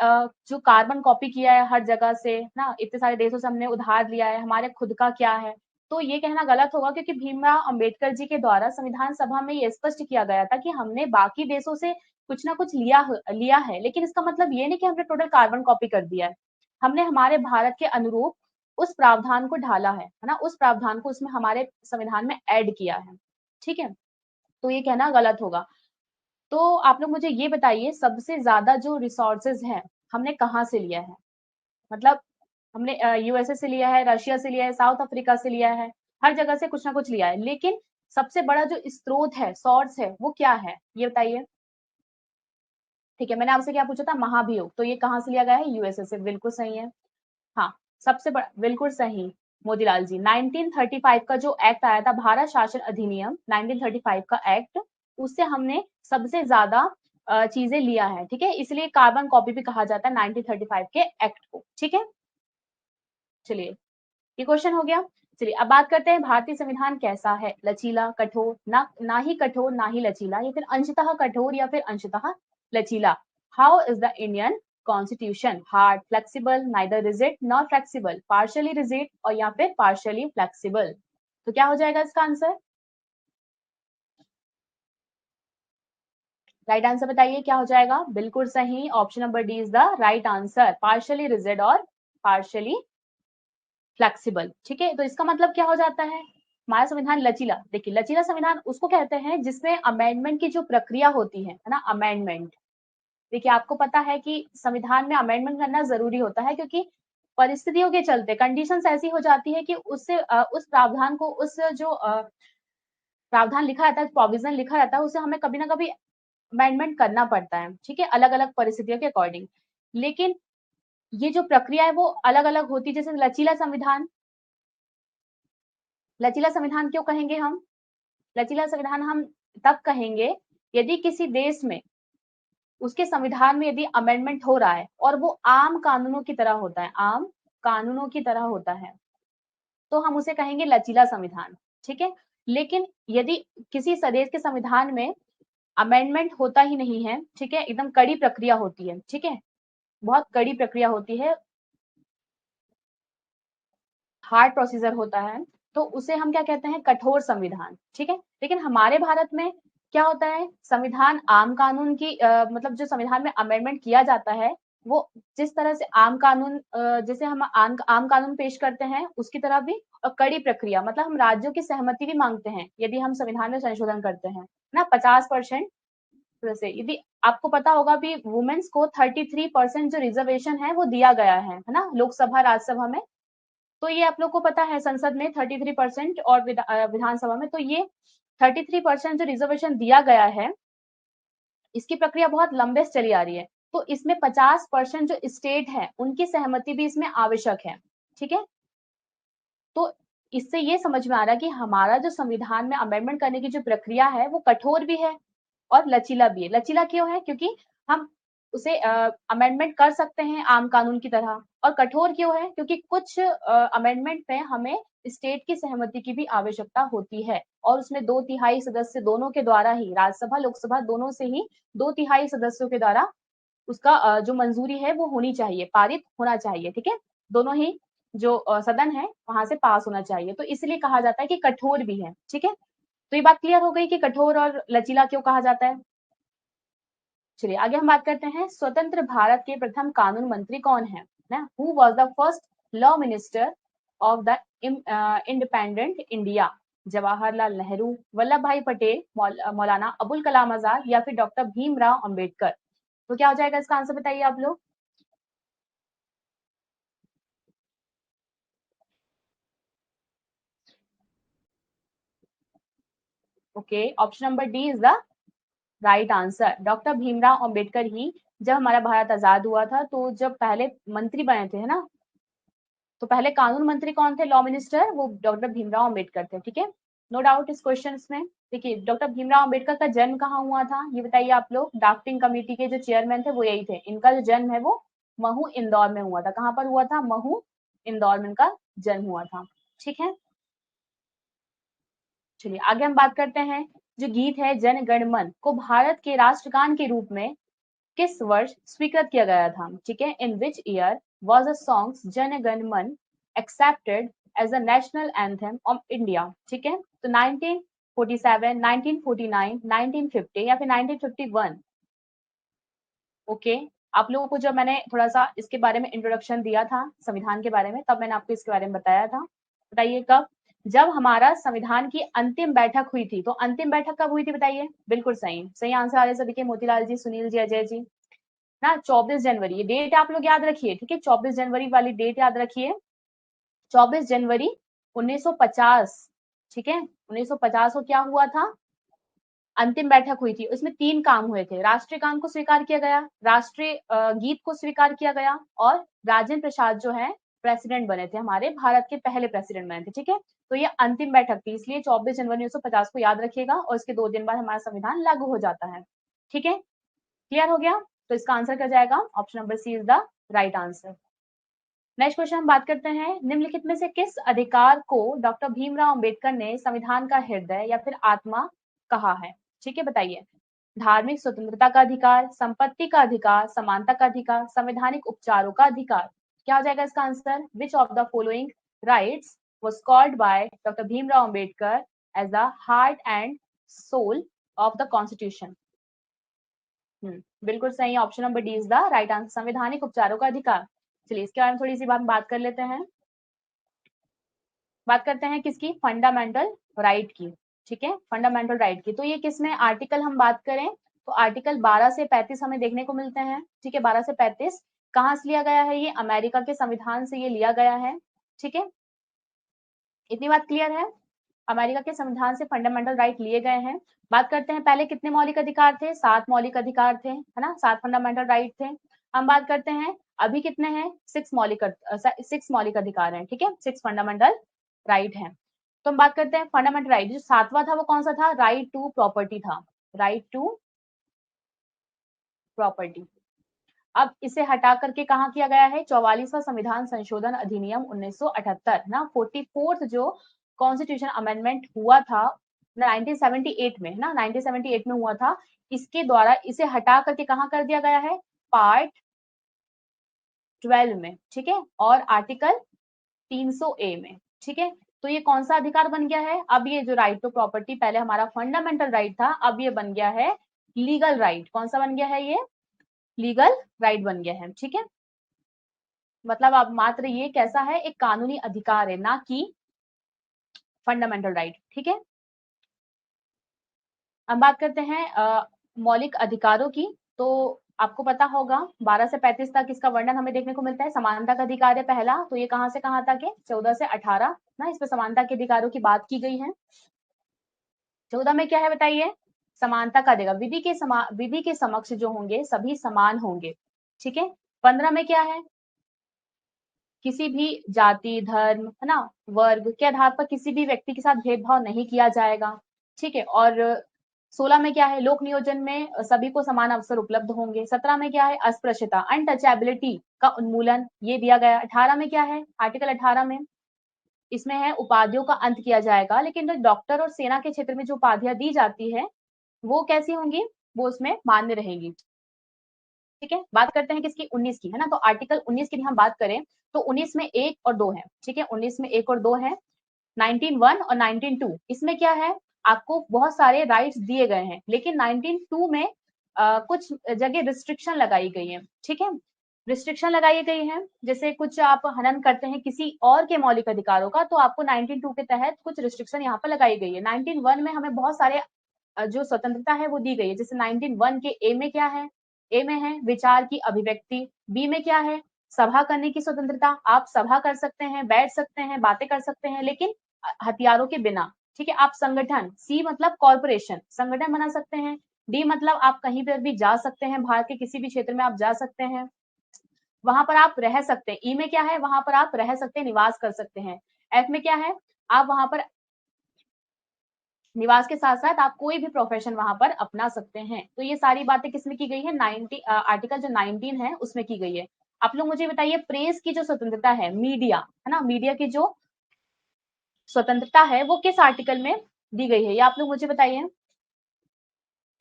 Speaker 1: जो कार्बन कॉपी किया है हर जगह से ना, इतने सारे देशों से हमने उधार लिया है, हमारे खुद का क्या है? तो ये कहना गलत होगा, क्योंकि भीमराव अंबेडकर जी के द्वारा संविधान सभा में ये स्पष्ट किया गया था कि हमने बाकी देशों से कुछ ना कुछ लिया है, लेकिन इसका मतलब ये नहीं कि हमने टोटल कार्बन कॉपी कर दिया है। हमने हमारे भारत के अनुरूप उस प्रावधान को ढाला है ना, उस प्रावधान को उसमें हमारे संविधान में ऐड किया है, ठीक है। तो ये कहना गलत होगा। तो आप लोग मुझे ये बताइए, सबसे ज्यादा जो रिसोर्सेज हैं हमने कहाँ से लिया है? मतलब हमने यूएसए से लिया है, रशिया से लिया है, साउथ अफ्रीका से लिया है, हर जगह से कुछ ना कुछ लिया है, लेकिन सबसे बड़ा जो स्रोत है, सोर्स है, वो क्या है? ये बताइए। ठीक है, मैंने आपसे क्या पूछा था? महाभियोग, तो ये कहाँ से लिया गया है? यूएसए से, बिल्कुल सही है। हाँ, सबसे बड़ा, बिल्कुल सही मोतीलाल जी। 1935 का जो एक्ट आया था, भारत शासन अधिनियम 1935 का एक्ट, उससे हमने सबसे ज्यादा चीजें लिया है, ठीक है। इसलिए कार्बन कॉपी भी कहा जाता है 1935 के एक्ट को, ठीक है। चलिए, ये क्वेश्चन हो गया। चलिए अब बात करते हैं भारतीय संविधान कैसा है, लचीला, कठोर, ना ही कठोर ना ही लचीला, या फिर अंशतः कठोर या फिर अंशतः लचीला। How is the Indian constitution, hard, flexible, neither rigid not flexible, partially rigid और या फिर पार्शियली फ्लेक्सिबल। तो क्या हो जाएगा इसका आंसर? राइट आंसर बताइए क्या हो जाएगा? बिल्कुल सही, option number D is the right answer, partially rigid और पार्शियली फ्लेक्सिबल। ठीक है, तो इसका मतलब क्या हो जाता है? हमारा संविधान लचीला, देखिए लचीला संविधान उसको कहते हैं जिसमें अमेंडमेंट की जो प्रक्रिया होती है ना, अमेंडमेंट। देखिए आपको पता है कि संविधान में अमेंडमेंट करना जरूरी होता है क्योंकि परिस्थितियों के चलते कंडीशंस ऐसी हो जाती है कि उससे उस प्रावधान को, उस जो प्रावधान लिखा रहता है, प्रोविजन लिखा रहता है, उसे हमें कभी ना कभी अमेंडमेंट करना पड़ता है। ठीक है, अलग अलग परिस्थितियों के अकॉर्डिंग। लेकिन ये जो प्रक्रिया है वो अलग अलग होती है। जैसे लचीला संविधान, लचीला संविधान क्यों कहेंगे हम? लचीला संविधान हम तब कहेंगे यदि किसी देश में उसके संविधान में यदि अमेंडमेंट हो रहा है और वो आम कानूनों की तरह होता है, आम कानूनों की तरह होता है, तो हम उसे कहेंगे लचीला संविधान। ठीक है, लेकिन यदि किसी देश के संविधान में अमेंडमेंट होता ही नहीं है, ठीक है, एकदम कड़ी प्रक्रिया होती है, ठीक है, बहुत कड़ी प्रक्रिया होती है, हार्ड प्रोसीजर होता है, तो उसे हम क्या कहते हैं? कठोर संविधान। ठीक है, लेकिन हमारे भारत में क्या होता है? संविधान आम कानून की मतलब जो संविधान में अमेंडमेंट किया जाता है वो जिस तरह से आम कानून जैसे हम आम कानून पेश करते हैं उसकी तरह भी, और कड़ी प्रक्रिया मतलब हम राज्यों की सहमति भी मांगते हैं यदि हम संविधान में संशोधन करते हैं ना, 50% जैसे यदि आपको पता होगा भी वुमेन्स को 33% जो रिजर्वेशन है वो दिया गया है ना, लोकसभा राज्यसभा में। तो ये आप लोग को पता है संसद में 33% और विधानसभा में, तो ये 33% जो रिजर्वेशन दिया गया है इसकी प्रक्रिया बहुत लंबे से चली आ रही है। तो इसमें 50% जो स्टेट है उनकी सहमति भी इसमें आवश्यक है। ठीक है, तो इससे ये समझ में आ रहा है कि हमारा जो संविधान में अमेंडमेंट करने की जो प्रक्रिया है वो कठोर भी है और लचीला भी है। लचीला क्यों है? क्योंकि हम उसे अमेंडमेंट कर सकते हैं आम कानून की तरह। और कठोर क्यों है? क्योंकि कुछ अमेंडमेंट में हमें स्टेट की सहमति की भी आवश्यकता होती है और उसमें 2/3 सदस्य दोनों के द्वारा ही, राज्यसभा लोकसभा दोनों से ही 2/3 सदस्यों के द्वारा उसका जो मंजूरी है वो होनी चाहिए, पारित होना चाहिए। ठीक है, दोनों ही जो सदन है वहां से पास होना चाहिए, तो इसलिए कहा जाता है कि कठोर भी है। ठीक है, तो ये बात क्लियर हो गई कि कठोर और लचीला क्यों कहा जाता है। चलिए आगे हम बात करते हैं, स्वतंत्र भारत के प्रथम कानून मंत्री कौन है ना, who was the first law minister of the independent India? Jawaharlal Nehru, Vallabh भाई पटेल, मौलाना अबुल कलाम आजाद या फिर डॉक्टर भीमराव अंबेडकर। तो क्या हो जाएगा इसका आंसर बताइए आप लोग? Okay, option number D is the right answer, doctor Bhimrao Ambedkar ही। जब हमारा भारत आजाद हुआ था तो जब पहले मंत्री बने थे, है ना, तो पहले कानून मंत्री कौन थे, लॉ मिनिस्टर, वो डॉक्टर भीमराव अंबेडकर थे। ठीक है, नो डाउट इस क्वेश्चन में। देखिए डॉक्टर भीमराव अंबेडकर का जन्म कहाँ हुआ था ये बताइए आप लोग? ड्राफ्टिंग कमेटी के जो चेयरमैन थे वो यही थे। इनका जो जन्म है वो महू इंदौर में हुआ था। कहाँ पर हुआ था? महू इंदौर में इनका जन्म हुआ था। ठीक है, चलिए आगे हम बात करते हैं, जो गीत है जन गण मन को भारत के राष्ट्रगान के रूप में किस वर्ष स्वीकृत किया गया था? ठीक है, in which year was the song Jana Gana Mana accepted as a national anthem of India? ठीक है, तो 1947, 1949, 1950 या फिर 1951? ओके, आप लोगों को जब मैंने थोड़ा सा इसके बारे में इंट्रोडक्शन दिया था संविधान के बारे में, तब मैंने आपको इसके बारे में बताया था। बताइए कब? जब हमारा संविधान की अंतिम बैठक हुई थी। तो अंतिम बैठक कब हुई थी बताइए? बिल्कुल सही, सही आंसर आ रहे सभी के, मोतीलाल जी, सुनील जी, अजय जी ना, 24 जनवरी। ये डेट आप लोग याद रखिए। ठीक है, 24 जनवरी वाली डेट याद रखिए, 24 जनवरी 1950। ठीक है, 1950 को क्या हुआ था? अंतिम बैठक हुई थी। उसमें 3 काम हुए थे, राष्ट्रीय गान को स्वीकार किया गया, राष्ट्रीय गीत को स्वीकार किया गया और राजेंद्र प्रसाद जो है प्रेसिडेंट बने थे, हमारे भारत के पहले प्रेसिडेंट बने थे। ठीक है, तो ये अंतिम बैठक थी, इसलिए 24 जनवरी 1950 को याद रखिएगा और इसके 2 दिन बाद हमारा संविधान लागू हो जाता है। ठीक है, क्लियर हो गया? तो इसका आंसर क्या जाएगा? Option number C is the right answer. Next question हम बात करते हैं, निम्नलिखित में से किस अधिकार को डॉक्टर भीमराव अंबेडकर ने संविधान का हृदय या फिर आत्मा कहा है? ठीक है, बताइए। धार्मिक स्वतंत्रता का अधिकार, संपत्ति का अधिकार, समानता का अधिकार, संवैधानिक उपचारों का अधिकार। क्या हो जाएगा इसका answer? Which of the following rights was called by Dr. Bhimrao Ambedkar as the heart and soul of the constitution? बिल्कुल सही, option number D is the right answer, संवैधानिक उपचारों का अधिकार। चलिए इसके बारे में थोड़ी सी बात कर लेते हैं। बात करते हैं किसकी? फंडामेंटल राइट की। ठीक है, फंडामेंटल राइट की। तो ये किसमें आर्टिकल हम बात करें तो आर्टिकल 12 से 35 हमें देखने को मिलते हैं। ठीक है, 12 से 35 कहाँ से लिया गया है? ये अमेरिका के संविधान से ये लिया गया है। ठीक है, इतनी बात क्लियर है? अमेरिका के संविधान से फंडामेंटल राइट लिए गए हैं। बात करते हैं पहले कितने मौलिक अधिकार थे? 7 मौलिक अधिकार थे, है ना, 7 फंडामेंटल राइट थे। हम बात करते हैं अभी कितने हैं? 6 मौलिक अधिकार हैं। ठीक है, 6 फंडामेंटल राइट है। तो हम बात करते हैं फंडामेंटल राइट, जो 7वां था वो कौन सा था? राइट टू प्रॉपर्टी था, राइट टू प्रॉपर्टी। अब इसे हटा करके कहा किया गया है? 44वां संविधान संशोधन अधिनियम 1978 ना, 44th जो कॉन्स्टिट्यूशन अमेंडमेंट हुआ था 1978 में ना, 1978 में हुआ था। इसके द्वारा इसे हटा करके कहा कर दिया गया है? पार्ट 12 में। ठीक है, और आर्टिकल 300 ए में। ठीक है, तो ये कौन सा अधिकार बन गया है? अब ये जो राइट टू प्रॉपर्टी पहले हमारा फंडामेंटल राइट था, अब ये बन गया है लीगल राइट। कौन सा बन गया है? ये लीगल राइट बन गया है। ठीक है, मतलब अब मात्र ये कैसा है? एक कानूनी अधिकार है, ना कि फंडामेंटल राइट। ठीक है, अब बात करते हैं मौलिक अधिकारों की। तो आपको पता होगा 12 से 35 तक इसका वर्णन हमें देखने को मिलता है। समानता का अधिकार है पहला, तो ये कहां से कहां तक है? 14 से 18 ना, इस पे समानता के अधिकारों की बात की गई है। 14 में क्या है बताइए? समानता का अधिकार, विधि के समक्ष जो होंगे सभी समान होंगे। ठीक है, 15 में क्या है? किसी भी जाति, धर्म, है ना, वर्ग के आधार पर किसी भी व्यक्ति के साथ भेदभाव नहीं किया जाएगा। ठीक है, और 16 में क्या है? लोक नियोजन में सभी को समान अवसर उपलब्ध होंगे। 17 में क्या है? अस्पृश्यता, अनटचेबिलिटी का उन्मूलन, ये दिया गया। 18 में क्या है? आर्टिकल 18 में इसमें है उपाधियों का अंत किया जाएगा, लेकिन जो डॉक्टर और सेना के क्षेत्र में जो उपाधियां दी जाती है वो कैसी होंगी? वो उसमें मान्य रहेगी। ठीक है, बात करते हैं किसकी? 19 की, है ना। तो आर्टिकल 19 की भी हम बात करें तो 19 में 1 और 2 है। ठीक है, 19 में 1 और 2 है। 19(1) और 19(2) इसमें क्या है? आपको बहुत सारे राइट्स दिए गए हैं, लेकिन 19(2) में कुछ जगह रिस्ट्रिक्शन लगाई गई है। ठीक है, रिस्ट्रिक्शन लगाई गई है, जैसे कुछ आप हनन करते हैं किसी और के मौलिक अधिकारों का, तो आपको 19(2) के तहत कुछ रिस्ट्रिक्शन यहाँ पर लगाई गई है। 19(1) में हमें बहुत सारे जो स्वतंत्रता है वो दी गई है। जैसे 19(1) के ए में क्या है? ए में है विचार की अभिव्यक्ति। बी में क्या है? सभा करने की स्वतंत्रता, आप सभा कर सकते हैं, बैठ सकते हैं, बातें कर सकते हैं, लेकिन हथियारों के बिना। ठीक है, आप संगठन, सी मतलब कॉर्पोरेशन, संगठन बना सकते हैं। डी मतलब आप कहीं पर भी जा सकते हैं, भारत के किसी भी क्षेत्र में आप जा सकते हैं, वहां पर आप रह सकते हैं। ई में क्या है? वहां पर आप रह सकते हैं, निवास कर सकते हैं। एफ में क्या है? आप वहां पर निवास के साथ साथ आप कोई भी प्रोफेशन वहां पर अपना सकते हैं। तो ये सारी बातें किसमें की गई है? आर्टिकल जो 19 है उसमें की गई है। आप लोग मुझे बताइए, प्रेस की जो स्वतंत्रता है, मीडिया, है ना, मीडिया की जो स्वतंत्रता है वो किस आर्टिकल में दी गई है? ये आप लोग मुझे बताइए।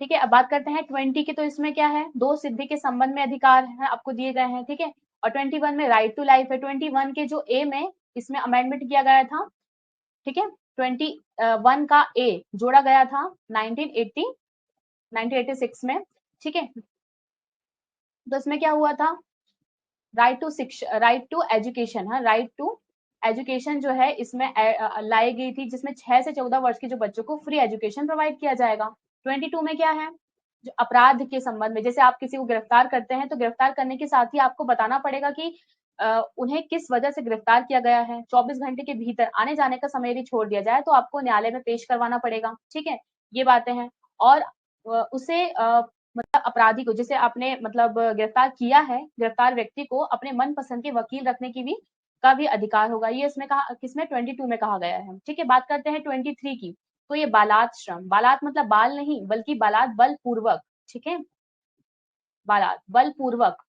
Speaker 1: ठीक है, अब बात करते हैं 20 की। तो इसमें क्या है? 2 सिद्धि के संबंध में अधिकार है आपको दिए गए हैं। ठीक है, और 21 में राइट टू लाइफ है। 21 के जो ए में इसमें अमेंडमेंट किया गया था। ठीक है, 21 का ए जोड़ा गया था 1986 में। ठीक है, तो इसमें क्या हुआ था? राइट टू शिक्षा, राइट टू एजुकेशन, हाँ, राइट टू एजुकेशन जो है इसमें लाई गई थी, जिसमें 6 से 14 वर्ष के जो बच्चों को फ्री एजुकेशन प्रोवाइड किया जाएगा। 22 में क्या है? जो अपराध के संबंध में, जैसे आप किसी को गिरफ्तार करते हैं तो गिरफ्तार करने के साथ ही आपको बताना पड़ेगा कि उन्हें किस वजह से गिरफ्तार किया गया है। 24 घंटे के भीतर आने जाने का समय यदि छोड़ दिया जाए तो आपको न्यायालय में पेश करवाना पड़ेगा। ठीक है, ये बातें हैं। और उसे मतलब अपराधी को, जैसे आपने मतलब गिरफ्तार किया है, गिरफ्तार व्यक्ति को अपने मनपसंद के वकील रखने की भी का भी अधिकार होगा। ये इसमें कहा, किसमें? 22 में कहा गया है। ठीक है, बात करते हैं 23 की। तो ये बालात श्रम, बालात मतलब बाल नहीं बल्कि बालात बलपूर्वक। ठीक है, बालात बलपूर्वक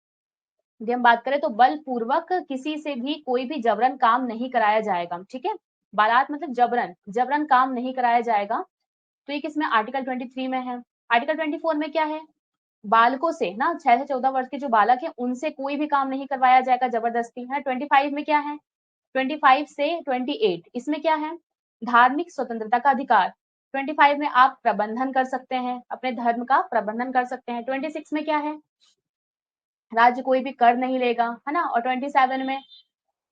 Speaker 1: यदि हम बात करें तो बलपूर्वक किसी से भी कोई भी जबरन काम नहीं कराया जाएगा, ठीक है। बारात मतलब जबरन, जबरन काम नहीं कराया जाएगा। तो ये किसमें, आर्टिकल 23 में है। आर्टिकल 24 में क्या है, बालकों से ना 6 से 14 वर्ष के जो बालक हैं उनसे कोई भी काम नहीं करवाया जाएगा जबरदस्ती, है। 25 में क्या है, 25 से 28 इसमें क्या है, धार्मिक स्वतंत्रता का अधिकार। 25 में आप प्रबंधन कर सकते हैं, अपने धर्म का प्रबंधन कर सकते हैं। 26 में क्या है, राज्य कोई भी कर नहीं लेगा, है ना। और 27 में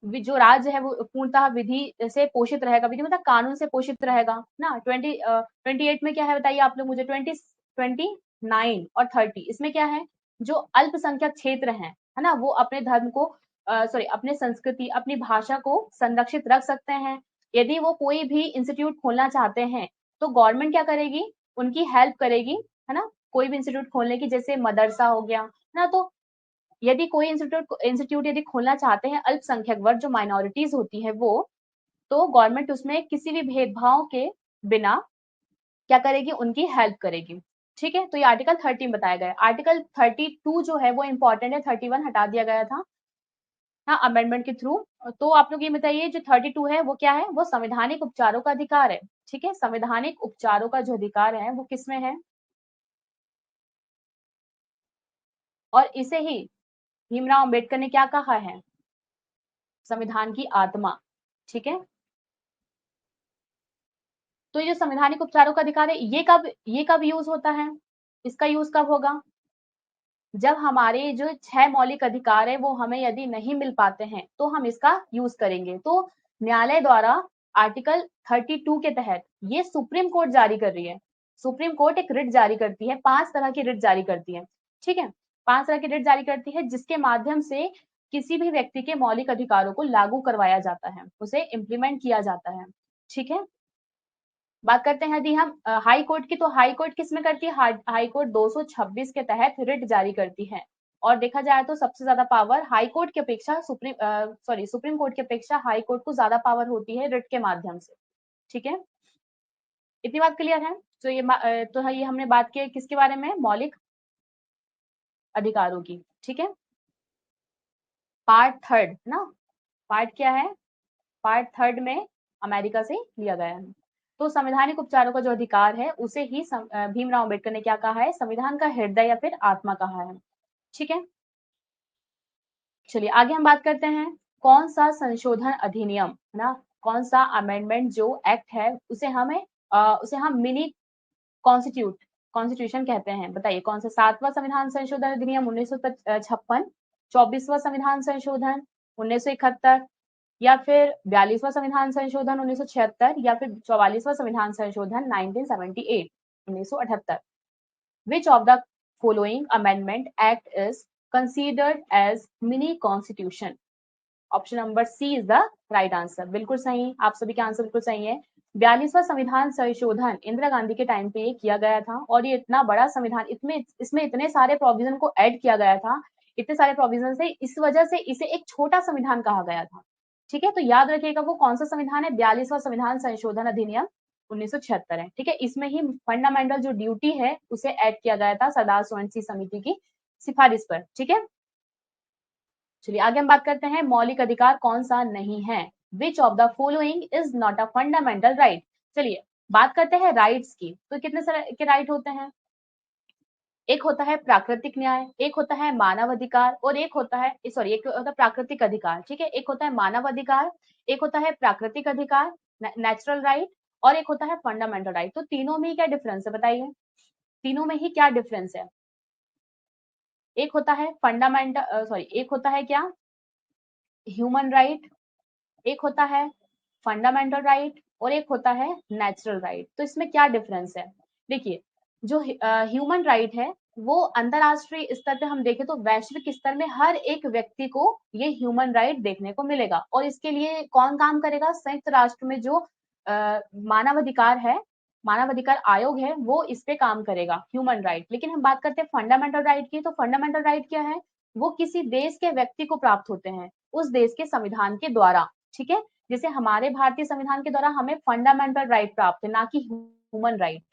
Speaker 1: जो राज्य है वो पूर्णतः विधि से पोषित रहेगा, विधि मतलब कानून से पोषित रहेगा ना। 28 में क्या है बताइए आप लोग मुझे, 29 और 30 इसमें क्या है, जो अल्पसंख्यक क्षेत्र है ना, वो अपने धर्म को सॉरी अपने संस्कृति, अपनी भाषा को संरक्षित रख सकते हैं। यदि वो कोई भी इंस्टीट्यूट खोलना चाहते हैं तो गवर्नमेंट क्या करेगी, उनकी हेल्प करेगी, है ना। कोई भी इंस्टीट्यूट खोलने की, जैसे मदरसा हो गया, है ना। तो यदि कोई इंस्टीट्यूट यदि खोलना चाहते हैं अल्पसंख्यक वर्ग, जो माइनॉरिटीज होती है वो, तो गवर्नमेंट उसमें किसी भी भेदभाव के बिना क्या करेगी, उनकी हेल्प करेगी, ठीक है। तो ये आर्टिकल 13 बताया गया है। आर्टिकल 32 जो है वो इंपॉर्टेंट है, 31 हटा दिया गया था हाँ अमेंडमेंट के थ्रू। तो आप लोग ये बताइए, जो 32 है वो क्या है, वो संवैधानिक उपचारों का अधिकार है, ठीक है। संवैधानिक उपचारों का जो अधिकार है वो किसमें है, और इसे ही भीमराव अम्बेडकर ने क्या कहा है, संविधान की आत्मा, ठीक है। तो ये जो संवैधानिक उपचारों का अधिकार है, ये कब यूज होता है, इसका यूज कब होगा, जब हमारे जो 6 मौलिक अधिकार है वो हमें यदि नहीं मिल पाते हैं तो हम इसका यूज करेंगे। तो न्यायालय द्वारा आर्टिकल 32 के तहत ये सुप्रीम कोर्ट जारी कर रही है। सुप्रीम कोर्ट एक रिट जारी करती है, 5 तरह की रिट जारी करती है, ठीक है। 5 तरह की रिट जारी करती है जिसके माध्यम से किसी भी व्यक्ति के मौलिक अधिकारों को लागू करवाया जाता है, उसे इम्प्लीमेंट किया जाता है, ठीक है। बात करते हैं यदि हम हाई कोर्ट की, तो हाई कोर्ट किस में करती है, हाई कोर्ट 226 के तहत रिट जारी करती है। और देखा जाए तो सबसे ज्यादा पावर हाई कोर्ट की अपेक्षा सुप्रीम कोर्ट की अपेक्षा हाई कोर्ट को ज्यादा पावर होती है रिट के माध्यम से, ठीक है। इतनी बात क्लियर है। तो ये हमने बात की किसके बारे में, मौलिक अधिकारों की, ठीक है। पार्ट थर्ड ना, पार्ट क्या है, पार्ट थर्ड में अमेरिका से लिया गया है। तो संवैधानिक उपचारों का जो अधिकार है उसे ही भीमराव अम्बेडकर ने क्या कहा है, संविधान का हृदय या फिर आत्मा कहा है, ठीक है। चलिए आगे हम बात करते हैं, कौन सा संशोधन अधिनियम ना, कौन सा अमेंडमेंट जो एक्ट है उसे हम मिनी कॉन्स्टिट्यूशन कहते हैं। बताइए कौन सा, 7वां संविधान संशोधन अधिनियम 1956, 24वां संविधान संशोधन 1971, या फिर 42वां संविधान संशोधन 1976, या फिर 44वां संविधान संशोधन 1978 1978। Which of the following amendment act is considered as mini constitution? Option number C is the right answer, बिल्कुल सही, आप सभी के आंसर बिल्कुल सही है। 42वां संविधान संशोधन इंदिरा गांधी के टाइम पे ये किया गया था, और ये इतना बड़ा संविधान, इसमें इतने सारे प्रोविजन को ऐड किया गया था, इतने सारे प्रोविजन से, इस वजह से इसे एक छोटा संविधान कहा गया था, ठीक है। तो याद रखिएगा वो कौन सा संविधान है, 42वां संविधान संशोधन अधिनियम 1976 है, ठीक है। इसमें ही फंडामेंटल जो ड्यूटी है उसे ऐड किया गया था सरदार सोलंकी समिति की सिफारिश पर, ठीक है। चलिए आगे हम बात करते हैं, मौलिक अधिकार कौन सा नहीं है, विच of the following is not a fundamental right. चलिए बात करते हैं राइट्स की, तो कितने सारे के राइट होते हैं, एक होता है प्राकृतिक न्याय, एक होता है मानव अधिकार, और एक होता है एक होता है प्राकृतिक अधिकार, ठीक है। एक होता है मानव अधिकार, एक होता है प्राकृतिक अधिकार नेचुरल राइट, और एक होता है फंडामेंटल राइट। तो तीनों में ही क्या डिफरेंस है बताइए, तीनों में ही क्या डिफरेंस है, एक होता है एक होता है क्या, ह्यूमन राइट, एक होता है फंडामेंटल राइट, और एक होता है नेचुरल राइट। तो इसमें क्या डिफरेंस है, देखिए जो ह्यूमन राइट है वो अंतरराष्ट्रीय स्तर पे हम देखें तो वैश्विक स्तर में हर एक व्यक्ति को ये ह्यूमन राइट देखने को मिलेगा, और इसके लिए कौन काम करेगा, संयुक्त राष्ट्र में जो मानवाधिकार है, मानवाधिकार आयोग है, वो इस पे काम करेगा ह्यूमन राइट। लेकिन हम बात करते हैं फंडामेंटल राइट की, तो फंडामेंटल राइट क्या है, वो किसी देश के व्यक्ति को प्राप्त होते हैं उस देश के संविधान के द्वारा, ठीक है। जैसे हमारे भारतीय संविधान के द्वारा हमें फंडामेंटल राइट प्राप्त है, ना कि ह्यूमन राइट,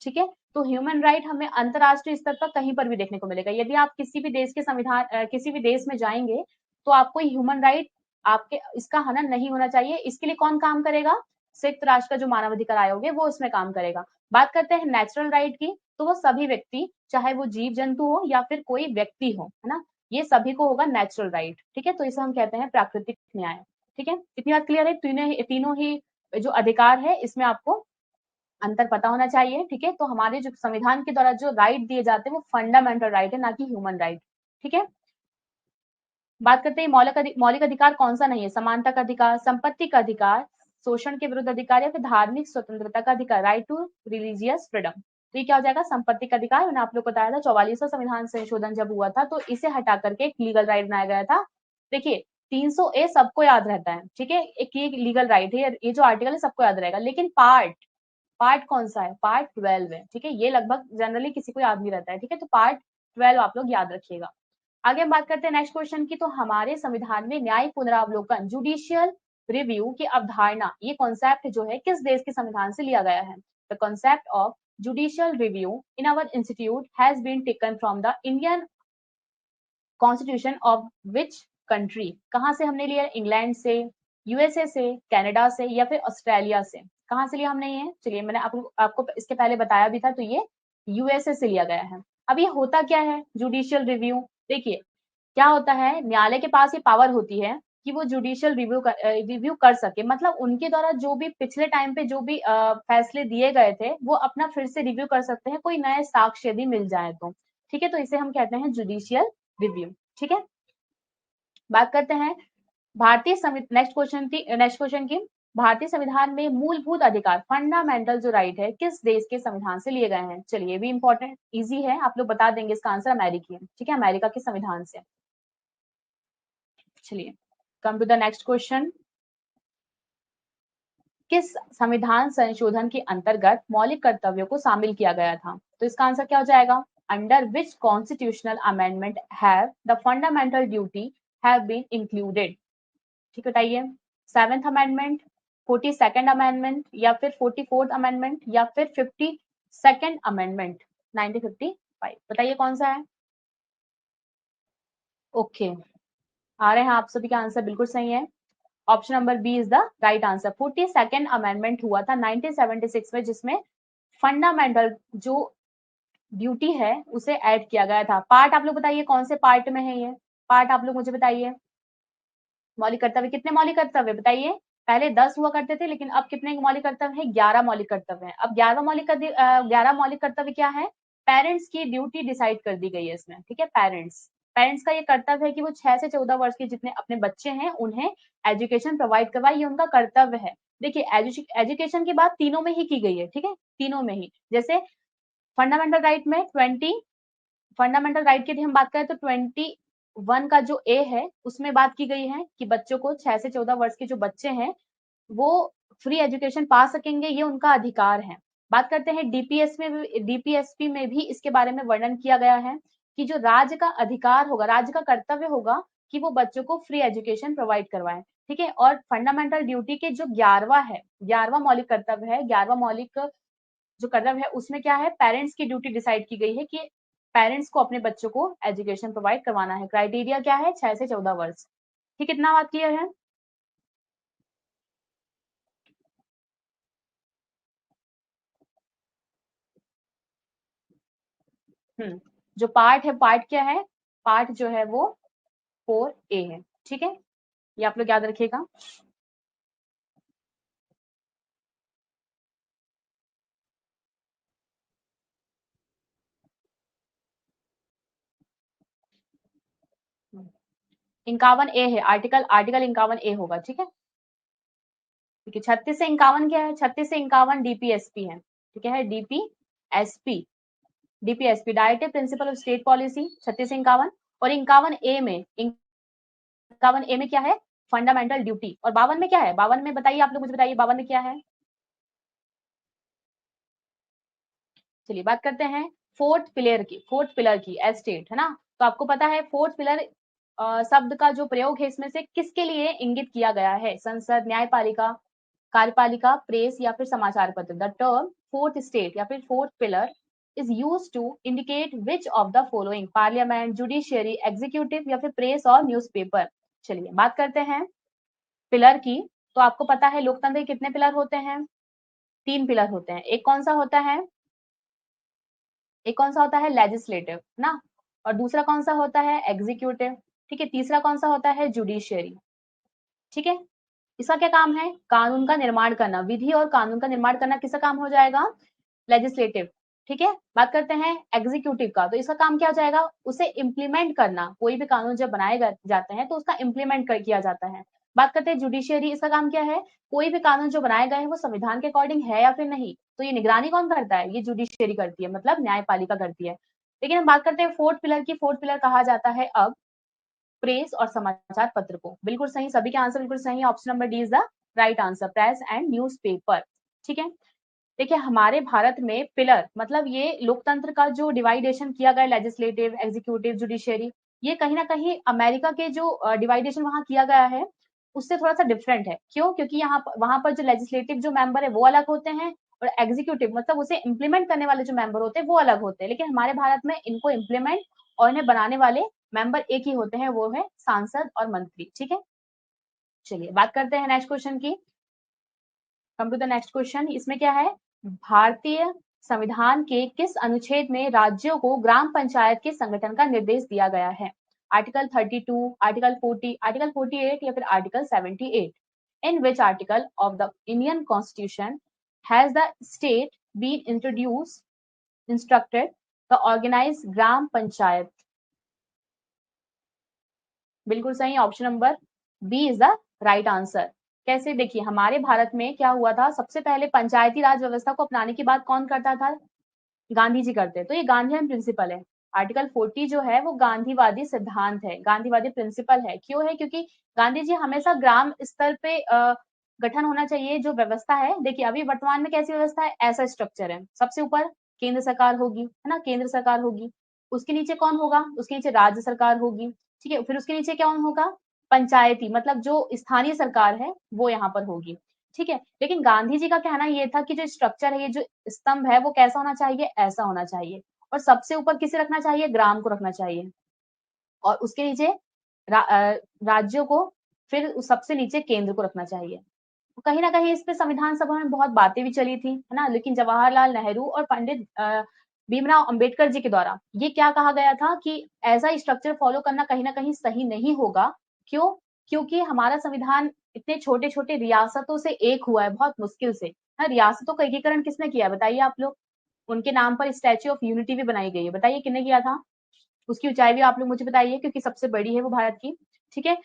Speaker 1: ठीक है। तो ह्यूमन राइट हमें अंतरराष्ट्रीय स्तर पर कहीं पर भी देखने को मिलेगा। यदि आप किसी भी देश के किसी भी देश में जाएंगे तो आपको ह्यूमन राइट आपके इसका हनन नहीं होना चाहिए। इसके लिए कौन काम करेगा? संयुक्त राष्ट्र का जो मानवाधिकार आयोग है वो उसमें काम करेगा। बात करते हैं नेचुरल राइट की, तो वो सभी व्यक्ति, चाहे वो जीव जंतु हो या फिर कोई व्यक्ति हो, है ना, ये सभी को होगा नेचुरल राइट। ठीक है, तो इसे हम कहते हैं प्राकृतिक न्याय। ठीक है, इतनी बात क्लियर है? तीनों ही जो अधिकार है इसमें आपको अंतर पता होना चाहिए। ठीक है, तो हमारे जो संविधान के द्वारा जो राइट दिए जाते हैं वो फंडामेंटल राइट है, ना कि ह्यूमन राइट। ठीक है, बात करते हैं मौलिक अधिकार कौन सा नहीं है? समानता का अधिकार, संपत्ति का अधिकार, शोषण के विरुद्ध अधिकार या फिर धार्मिक स्वतंत्रता का अधिकार, राइट टू रिलीजियस फ्रीडम। तो ये क्या हो जाएगा? संपत्ति का अधिकार। मैंने आप लोग को बताया था 44वां संविधान संशोधन जब हुआ था तो इसे हटा करके एक लीगल राइट बनाया गया था। देखिए 300A सबको याद रहता है, ठीक है, एक ये लीगल राइट है, ये जो आर्टिकल है सबको याद रहेगा, लेकिन पार्ट कौन सा है? पार्ट 12 है। ठीक है, ये लगभग जनरली किसी को याद नहीं रहता है। ठीक है, तो पार्ट 12 आप लोग याद रखिएगा। आगे हम बात करते हैं नेक्स्ट क्वेश्चन की। तो हमारे संविधान में न्यायिक पुनरावलोकन, जुडिशियल रिव्यू की अवधारणा, ये कॉन्सेप्ट जो है किस देश के संविधान से लिया गया है? The concept of judicial review in our institute has been taken from the Indian constitution of which country? कहां से हमने लिया? इंग्लैंड से, यूएसए से, कनाडा से या फिर ऑस्ट्रेलिया से? कहां से लिया हमने ये? चलिए मैंने आपको इसके पहले बताया भी था, तो ये यूएसए से लिया गया है। अब ये होता क्या है जुडिशियल रिव्यू? देखिए क्या होता है, न्यायालय के पास ये पावर होती है कि वो जुडिशियल रिव्यू कर सके, मतलब उनके द्वारा जो भी पिछले टाइम पे जो भी फैसले दिए गए थे वो अपना फिर से रिव्यू कर सकते हैं, कोई नए साक्ष्य यदि मिल जाए तो। ठीक है, तो इसे हम कहते हैं जुडिशियल रिव्यू। ठीक है, बात करते हैं नेक्स्ट क्वेश्चन की। भारतीय संविधान में मूलभूत अधिकार, फंडामेंटल जो राइट है, किस देश के संविधान से लिए गए हैं? चलिए भी इंपॉर्टेंट इजी है, आप लोग बता देंगे इसका आंसर अमेरिकी है। ठीक है, अमेरिका के संविधान से। चलिए come to the next question. किस संविधान संशोधन के अंतर्गत मौलिक कर्तव्यों को शामिल किया गया था? तो इसका आंसर क्या हो जाएगा? Under which constitutional amendment have the fundamental duty have been included? ठीक बताइए, 7th अमेंडमेंट, 42nd अमेंडमेंट या फिर 44th अमेंडमेंट या फिर 52nd अमेंडमेंट 1955? बताइए कौन सा है? ओके, आ रहे हैं आप सभी का आंसर बिल्कुल सही है। Option number B is the right answer. 42nd amendment हुआ था 1976 में, जिसमें फंडामेंटल जो ड्यूटी है उसे ऐड किया गया था। पार्ट आप लोग बताइए कौन से पार्ट में है ये पार्ट, आप लोग मुझे बताइए। मौलिक कर्तव्य, कितने मौलिक कर्तव्य बताइए? पहले 10 हुआ करते थे, लेकिन अब कितने मौलिक कर्तव्य है? 11 मौलिक कर्तव्य है। अब 11 मौलिक कर्तव्य क्या है? पेरेंट्स की ड्यूटी डिसाइड कर दी गई है इसमें। ठीक है, पेरेंट्स पेरेंट्स का ये कर्तव्य है कि वो 6 से 14 वर्ष के जितने अपने बच्चे हैं उन्हें एजुकेशन प्रोवाइड करवाए, ये उनका कर्तव्य है। देखिए एजुकेशन की बात तीनों में ही की गई है। ठीक है, तीनों में ही, जैसे फंडामेंटल राइट में 20 फंडामेंटल राइट की यदि हम बात करें तो 21 का जो ए है उसमें बात की गई है कि बच्चों को 6 से 14 वर्ष के जो बच्चे हैं वो फ्री एजुकेशन पा सकेंगे, ये उनका अधिकार है। बात करते हैं डीपीएसपी में भी इसके बारे में वर्णन किया गया है कि जो राज्य का अधिकार होगा, राज्य का कर्तव्य होगा कि वो बच्चों को फ्री एजुकेशन प्रोवाइड करवाए। ठीक है, और फंडामेंटल ड्यूटी के जो 11वां मौलिक कर्तव्य है, 11वां मौलिक जो कर्तव्य है उसमें क्या है? पेरेंट्स की ड्यूटी डिसाइड की गई है कि पेरेंट्स को अपने बच्चों को एजुकेशन प्रोवाइड करवाना है। क्राइटेरिया क्या है? 6 से 14 वर्ष। ठीक, इतना बात क्लियर है? जो पार्ट है, पार्ट क्या है? पार्ट जो है वो 4A है। ठीक है, ये आप लोग याद रखिएगा। इक्यावन ए है, आर्टिकल 51A होगा। ठीक है, ठीक है। 36 से 51 क्या है? 36 से 51 डीपीएसपी है। ठीक है, DPSP directive principle of state policy 36 से 51। और 51A में क्या है? Fundamental duty. और 52 में क्या है? 52 में बताइए, आप लोग मुझे बताइए 52 में क्या है? चलिए बात करते हैं फोर्थ पिलर की एस्टेट, है ना। तो आपको पता है फोर्थ पिलर शब्द का जो प्रयोग है इसमें से किसके लिए इंगित किया गया है? संसद, न्यायपालिका, कार्यपालिका, प्रेस या फिर समाचार पत्र। द टर्म फोर्थ स्टेट या फिर fourth pillar is used to indicate which of the following, parliament, judiciary, executive या फिर प्रेस और न्यूज़पेपर। चलिए बात करते हैं पिलर की। तो आपको पता है लोकतंत्र के कितने पिलर होते हैं? 3 पिलर होते हैं। एक कौन सा होता है? एक कौन सा होता है? लेजिस्लेटिव ना, और दूसरा कौन सा होता है? एग्जीक्यूटिव। ठीक है, तीसरा कौन सा होता है? जुडिशियरी। ठीक है, इसका क्या काम है? कानून का निर्माण करना। विधि और कानून का निर्माण करना किसका काम हो जाएगा? लेजिस्लेटिव। ठीक है, बात करते हैं एग्जीक्यूटिव का। तो इसका काम क्या हो जाएगा? उसे इम्प्लीमेंट करना। कोई भी कानून जब बनाए जाते हैं तो उसका इम्प्लीमेंट किया जाता है। बात करते हैं जुडिशियरी, इसका काम क्या है? कोई भी कानून जो बनाए गए हैं वो संविधान के अकॉर्डिंग है या फिर नहीं, तो ये निगरानी कौन करता है? ये जुडिशियरी करती है, मतलब न्यायपालिका करती है। लेकिन हम बात करते हैं फोर्थ पिलर की। फोर्थ पिलर कहा जाता है अब प्रेस और समाचार पत्र को। बिल्कुल सही, सभी के आंसर बिल्कुल सही है। Option number D is the right answer, press and newspaper. ठीक है, देखिए हमारे भारत में पिलर मतलब ये लोकतंत्र का जो डिवाइडेशन किया गया, लेजिस्लेटिव, एग्जीक्यूटिव, जुडिशियरी, ये कहीं ना कहीं अमेरिका के जो डिवाइडेशन वहां किया गया है उससे थोड़ा सा डिफरेंट है। क्यों? क्योंकि यहाँ वहां पर जो लेजिस्लेटिव जो मेंबर है वो अलग होते हैं, और एग्जीक्यूटिव मतलब उसे इम्प्लीमेंट करने वाले जो मेंबर होते हैं वो अलग होते हैं। लेकिन हमारे भारत में इनको इम्प्लीमेंट और इन्हें बनाने वाले मेंबर एक ही होते हैं, वो है सांसद और मंत्री। ठीक है, चलिए बात करते हैं नेक्स्ट क्वेश्चन की। Come to the next question. इसमें क्या है? भारतीय संविधान के किस अनुच्छेद में राज्यों को ग्राम पंचायत के संगठन का निर्देश दिया गया है? आर्टिकल 32, आर्टिकल 40, आर्टिकल 48 या फिर article 78? In which article of the Indian constitution has the state been instructed the organise gram panchayat? बिल्कुल सही, option number B is the right answer. कैसे? देखिए हमारे भारत में क्या हुआ था, सबसे पहले पंचायती राज व्यवस्था को अपनाने की बात कौन करता था? गांधी जी करते। तो ये गांधीयन प्रिंसिपल है। आर्टिकल 40 जो है वो गांधीवादी सिद्धांत है, गांधीवादी प्रिंसिपल है। क्यों है? क्योंकि गांधी जी हमेशा ग्राम स्तर पे गठन होना चाहिए जो व्यवस्था है। देखिए अभी वर्तमान में कैसी व्यवस्था है? ऐसा स्ट्रक्चर है, सबसे ऊपर केंद्र सरकार होगी, है ना, केंद्र सरकार होगी, उसके नीचे कौन होगा? उसके नीचे राज्य सरकार होगी। ठीक है, फिर उसके नीचे कौन होगा? पंचायती मतलब जो स्थानीय सरकार है वो यहाँ पर होगी। ठीक है, लेकिन गांधी जी का कहना ये था कि जो स्ट्रक्चर है, ये जो स्तंभ है वो कैसा होना चाहिए? ऐसा होना चाहिए। और सबसे ऊपर किसे रखना चाहिए? ग्राम को रखना चाहिए, और उसके नीचे राज्यों को, फिर सबसे नीचे केंद्र को रखना चाहिए। कहीं ना कहीं इस पे संविधान सभा में बहुत बातें भी चली थी, है ना, लेकिन जवाहरलाल नेहरू और पंडित भीमराव अंबेडकर जी के द्वारा ये क्या कहा गया था कि ऐसा स्ट्रक्चर फॉलो करना कहीं ना कहीं सही नहीं होगा। क्यों? क्योंकि हमारा संविधान इतने छोटे छोटे रियासतों से एक हुआ है, बहुत मुश्किल से। हाँ, रियासतों का एकीकरण किसने किया बताइए आप लोग? उनके नाम पर स्टैच्यू ऑफ यूनिटी भी बनाई गई है, बताइए किसने किया था? उसकी ऊंचाई भी आप लोग मुझे बताइए, क्योंकि सबसे बड़ी है वो भारत की। ठीक है,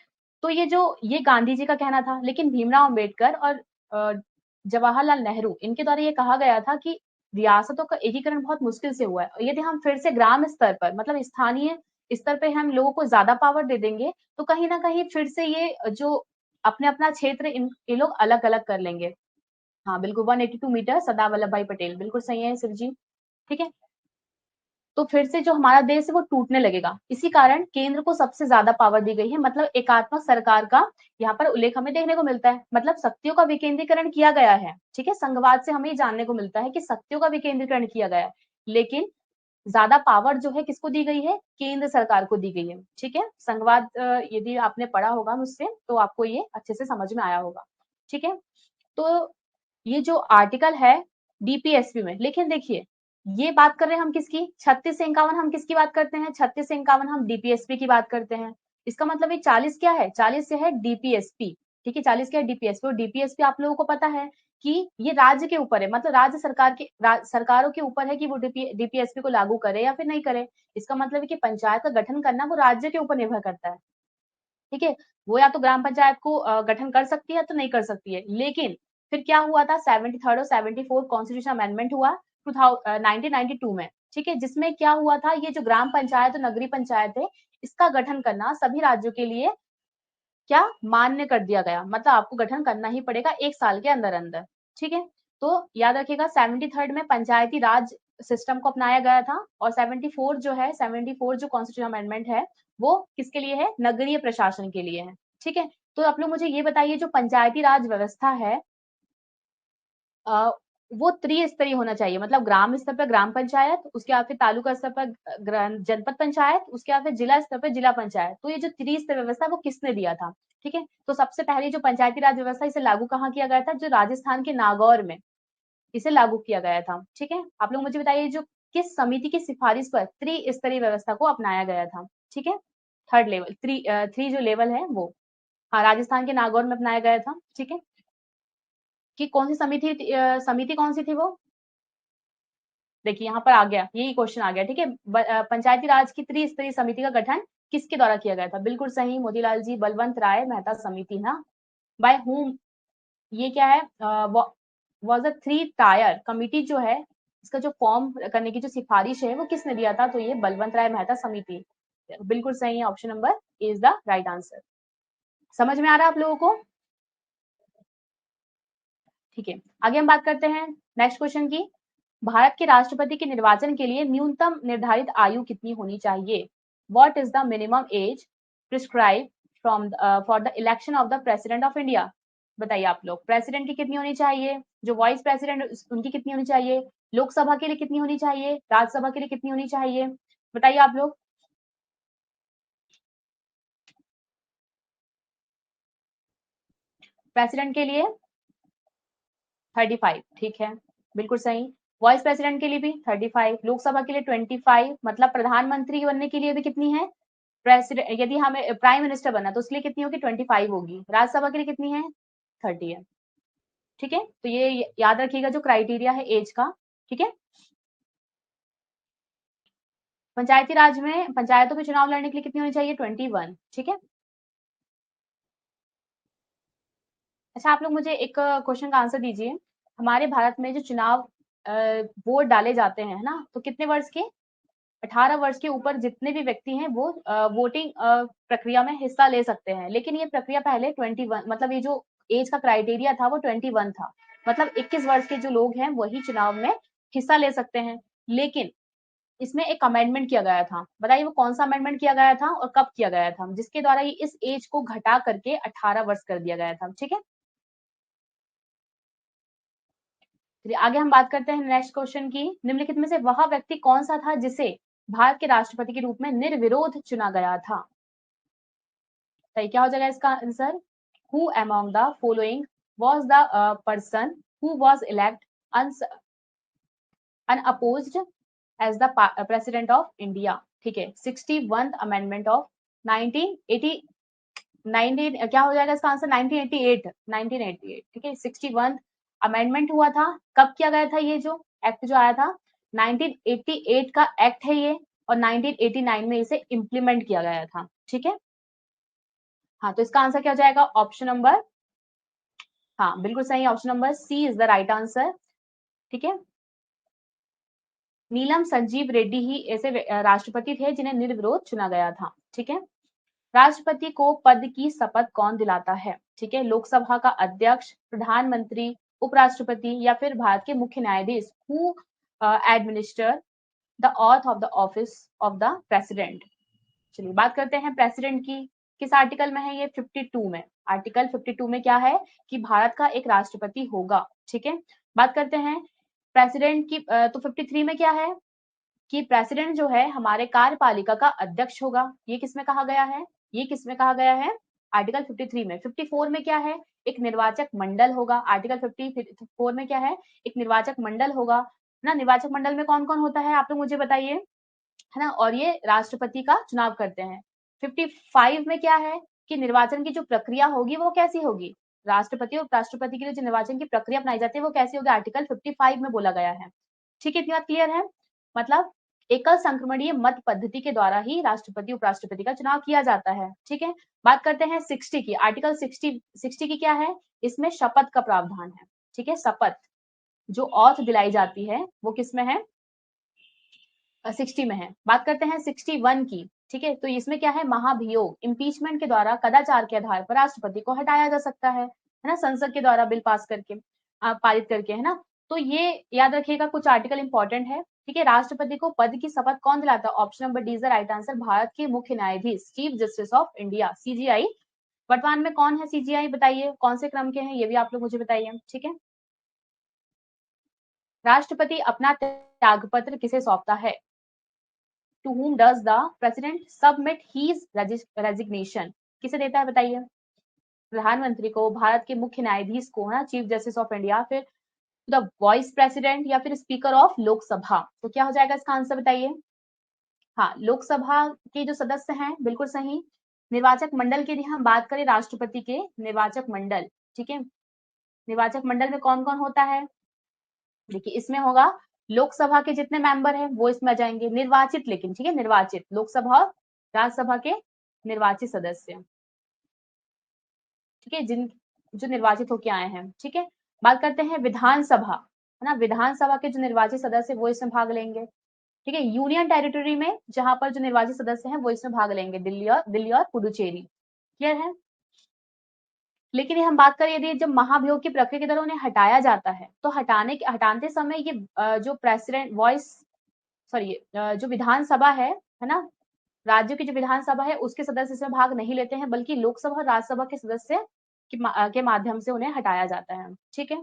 Speaker 1: तो ये गांधी जी का कहना था, लेकिन भीमराव अंबेडकर और जवाहरलाल नेहरू इनके द्वारा ये कहा गया था कि रियासतों का एकीकरण बहुत मुश्किल से हुआ है। यदि हम फिर से ग्राम स्तर पर मतलब स्थानीय स्तर पे हम लोगों को ज्यादा पावर दे देंगे तो कहीं ना कहीं फिर से ये जो अपने अपना क्षेत्र ये लोग अलग अलग कर लेंगे। हाँ बिल्कुल, 182 मीटर, सरदार वल्लभ भाई पटेल, बिल्कुल सही है शिव जी। ठीक है, तो फिर से जो हमारा देश है वो टूटने लगेगा। इसी कारण केंद्र को सबसे ज्यादा पावर दी गई है, मतलब एकात्मक सरकार का यहाँ पर उल्लेख हमें देखने को मिलता है। मतलब शक्तियों का विकेंद्रीकरण किया गया है। ठीक है, संघवाद से हमें ये जानने को मिलता है कि शक्तियों का विकेंद्रीकरण किया गया है, लेकिन ज्यादा पावर जो है किसको दी गई है? केंद्र सरकार को दी गई है। ठीक है, संघवाद यदि आपने पढ़ा होगा मुझसे तो आपको ये अच्छे से समझ में आया होगा। ठीक है, तो ये जो आर्टिकल है डीपीएसपी में, लेकिन देखिए ये बात कर रहे हैं हम किसकी? 36 से 51 हम किसकी बात करते हैं? 36 से 51 हम डीपीएसपी की बात करते हैं। इसका मतलब ये 40 क्या है? 40 से है डीपीएसपी। ठीक है, 40 क्या है? डीपीएसपी। और डीपीएसपी आप लोगों को पता है कि ये राज्य के ऊपर है, मतलब राज्य सरकार के सरकारों के ऊपर है कि वो डीपीएसपी को लागू करे या फिर नहीं करे। इसका मतलब है कि पंचायत का गठन करना वो राज्य के ऊपर निर्भर करता है। ठीक है, वो या तो ग्राम पंचायत को गठन कर सकती है तो नहीं कर सकती है। लेकिन फिर क्या हुआ था? 73rd और 74th कॉन्स्टिट्यूशन अमेंडमेंट हुआ 1992 में। ठीक है, जिसमें क्या हुआ था? ये जो ग्राम पंचायत और नगरीय पंचायत है इसका गठन करना सभी राज्यों के लिए क्या मान्य कर दिया गया, मतलब आपको गठन करना ही पड़ेगा 1 साल के अंदर अंदर। ठीक है, तो याद रखिएगा 73rd में पंचायती राज सिस्टम को अपनाया गया था, और 74 जो है 74 जो कॉन्स्टिट्यूशन अमेंडमेंट है वो किसके लिए है? नगरीय प्रशासन के लिए है। ठीक है, तो आप लोग मुझे ये बताइए जो पंचायती राज व्यवस्था है वो त्रिस्तरीय होना चाहिए, मतलब ग्राम स्तर पर ग्राम पंचायत, उसके बाद फिर तालुका स्तर पर जनपद पंचायत, उसके बाद फिर जिला स्तर पर जिला पंचायत। तो ये जो त्रिस्तरीय व्यवस्था वो किसने दिया था? ठीक है, तो सबसे पहले जो पंचायती राज व्यवस्था इसे लागू कहाँ किया गया था? जो राजस्थान के नागौर में इसे लागू किया गया था। ठीक है, आप लोग मुझे बताइए जो किस समिति की सिफारिश पर त्रिस्तरीय व्यवस्था को अपनाया गया था? ठीक है, थर्ड लेवल थ्री जो लेवल है वो, हाँ, राजस्थान के नागौर में अपनाया गया था। ठीक है, कि कौन सी समिति कौन सी थी वो? देखिए यहाँ पर आ गया, यही क्वेश्चन आ गया। ठीक है, पंचायती राज की त्रिस्तरीय समिति का गठन किसके द्वारा किया गया था? बिल्कुल सही मोतीलाल जी, बलवंत राय मेहता समिति ना। By whom? ये क्या है? Was a three tier committee जो है, इसका जो फॉर्म करने की जो सिफारिश है वो किसने दिया था? तो ये बलवंत राय मेहता समिति। बिल्कुल सही है, option number is the right answer. समझ में आ रहा है आप लोगों को? ठीक है, आगे हम बात करते हैं नेक्स्ट क्वेश्चन की। भारत के राष्ट्रपति के निर्वाचन के लिए न्यूनतम निर्धारित आयु कितनी होनी चाहिए? What is the minimum as prescribe from for the election of the president of India? बताइए आप लोग, प्रेसिडेंट की कितनी होनी चाहिए, जो वाइस प्रेसिडेंट उनकी कितनी होनी चाहिए, लोकसभा के लिए कितनी होनी चाहिए, राज्यसभा के लिए कितनी होनी चाहिए? बताइए आप लोग। प्रेसिडेंट के लिए 35, ठीक है, बिल्कुल सही। वाइस प्रेसिडेंट के लिए भी 35, लोकसभा के लिए 25, मतलब प्रधानमंत्री बनने के लिए भी कितनी है? प्रेसिडेंट, यदि हमें प्राइम मिनिस्टर बनना तो उसके लिए कितनी होगी? 25 होगी। राज्यसभा के लिए कितनी है? 30 है। ठीक है, तो ये याद रखिएगा जो क्राइटेरिया है एज का। ठीक है, पंचायती राज में पंचायतों में चुनाव लड़ने के लिए कितनी होनी चाहिए? 21। ठीक है, अच्छा आप लोग मुझे एक क्वेश्चन का आंसर दीजिए। हमारे भारत में जो चुनाव वोट डाले जाते हैं, है ना, तो कितने वर्ष के? 18 वर्ष के ऊपर जितने भी व्यक्ति हैं वो वोटिंग प्रक्रिया में हिस्सा ले सकते हैं। लेकिन ये प्रक्रिया पहले 21, मतलब ये जो एज का क्राइटेरिया था वो 21 था। मतलब 21 वर्ष के जो लोग हैं वही चुनाव में हिस्सा ले सकते हैं। लेकिन इसमें एक अमेंडमेंट किया गया था। बताइए वो कौन सा अमेंडमेंट किया गया था और कब किया गया था, जिसके द्वारा ये इस एज को घटा करके 18 वर्ष कर दिया गया था। ठीक है, चलिए आगे हम बात करते हैं नेक्स्ट क्वेश्चन की। निम्नलिखित में से वह व्यक्ति कौन सा था जिसे भारत के राष्ट्रपति के रूप में निर्विरोध चुना गया था? सही क्या हो जाएगा इसका answer? Who among the following was the person who was elect unopposed as the president of India? ठीक है, 61th अमेंडमेंट ऑफ 1980, 19 क्या हो जाएगा इसका आंसर? 1988, 1988। ठीक है, 61th अमेंडमेंट हुआ था। कब किया गया था ये जो एक्ट जो आया था? 1988 का एक्ट है ये, और 1989 में इसे इम्प्लीमेंट किया गया था। ठीक है, हाँ, तो इसका आंसर क्या हो जाएगा? ऑप्शन नंबर, हाँ बिल्कुल सही, option number C is the right answer. ठीक है, नीलम संजीव रेड्डी ही ऐसे राष्ट्रपति थे जिन्हें निर्विरोध चुना गया था। ठीक है, राष्ट्रपति को पद की शपथ कौन दिलाता है? ठीक है, लोकसभा का अध्यक्ष, प्रधानमंत्री, उपराष्ट्रपति या फिर भारत के मुख्य न्यायाधीश? Who administer the auth of the office of the president? चलिए बात करते हैं प्रेसिडेंट की। किस आर्टिकल में है ये? 52 में। आर्टिकल 52 में क्या है कि भारत का एक राष्ट्रपति होगा। ठीक है, बात करते हैं प्रेसिडेंट की। तो 53 में क्या है कि प्रेसिडेंट जो है हमारे कार्यपालिका का अध्यक्ष होगा। ये किसमें कहा गया है? ये किसमें कहा गया है? आर्टिकल 53 में। 54 में क्या है? एक निर्वाचक मंडल होगा। आर्टिकल 54 में क्या है? एक निर्वाचक मंडल होगा ना। निर्वाचक मंडल में कौन कौन होता है आप लोग मुझे बताइए, है ना, और ये राष्ट्रपति का चुनाव करते हैं। 55 में क्या है कि निर्वाचन की जो प्रक्रिया होगी वो कैसी होगी? राष्ट्रपति और उपराष्ट्रपति के लिए जो निर्वाचन की प्रक्रिया अपनाई जाती है वो कैसी होगी? आर्टिकल 55 में बोला गया है। ठीक है, इतनी बात क्लियर है? मतलब एकल संक्रमणीय मत पद्धति के द्वारा ही राष्ट्रपति उपराष्ट्रपति का चुनाव किया जाता है। ठीक है, बात करते हैं 60 की। आर्टिकल 60 की क्या है? इसमें शपथ का प्रावधान है। ठीक है, शपथ जो औथ दिलाई जाती है वो किसमें है? 60 में है। बात करते हैं 61 की। ठीक है, तो इसमें क्या है? महाभियोग, इम्पीचमेंट के द्वारा कदाचार के आधार पर राष्ट्रपति को हटाया जा सकता है ना, संसद के द्वारा बिल पास करके, पारित करके, है ना। तो ये याद रखिएगा, कुछ आर्टिकल इंपॉर्टेंट है। ठीक है, राष्ट्रपति को पद की शपथ कौन दिलाता है? Option number D is the right answer, Bharat के मुख्य न्यायाधीश, chief justice of India, CGI. वर्तमान में कौन है सीजीआई? बताइए कौन से क्रम के हैं, ये भी आप लोग मुझे बताइए। ठीक है, राष्ट्रपति अपना त्यागपत्र किसे सौंपता है? To whom does the president submit his resignation? किसे देता है बताइए? प्रधानमंत्री को, भारत के मुख्य न्यायाधीश को, है ना, चीफ जस्टिस ऑफ इंडिया, फिर द वाइस प्रेसिडेंट या फिर स्पीकर ऑफ लोकसभा। तो क्या हो जाएगा इसका आंसर बताइए? हाँ, लोकसभा के जो सदस्य हैं, बिल्कुल सही। निर्वाचक मंडल की यदि हम बात करें, राष्ट्रपति के निर्वाचक मंडल, ठीक है, निर्वाचक मंडल में कौन कौन होता है? देखिए, इसमें होगा लोकसभा के जितने मेंबर हैं वो इसमें आ जाएंगे, निर्वाचित, लेकिन ठीक है, निर्वाचित लोकसभा और राज्यसभा के निर्वाचित सदस्य, ठीक है, जिन जो निर्वाचित होके आए हैं, ठीक है। बात करते हैं विधानसभा, है ना, विधानसभा के जो निर्वाचित सदस्य वो इसमें भाग लेंगे, ठीक है। यूनियन टेरिटरी में जहां पर जो निर्वाचित सदस्य हैं वो इसमें भाग लेंगे, दिल्ली और पुडुचेरी, क्लियर है। लेकिन ये हम बात करें, यदि जब महाभियोग की प्रक्रिया के दौरान उन्हें हटाया जाता है, तो हटाते समय ये जो प्रेसिडेंट वॉइस सॉरी जो विधानसभा है ना, राज्यों की जो विधानसभा है उसके सदस्य इसमें भाग नहीं लेते हैं, बल्कि लोकसभा और राज्यसभा के सदस्य के माध्यम से उन्हें हटाया जाता है, ठीक है।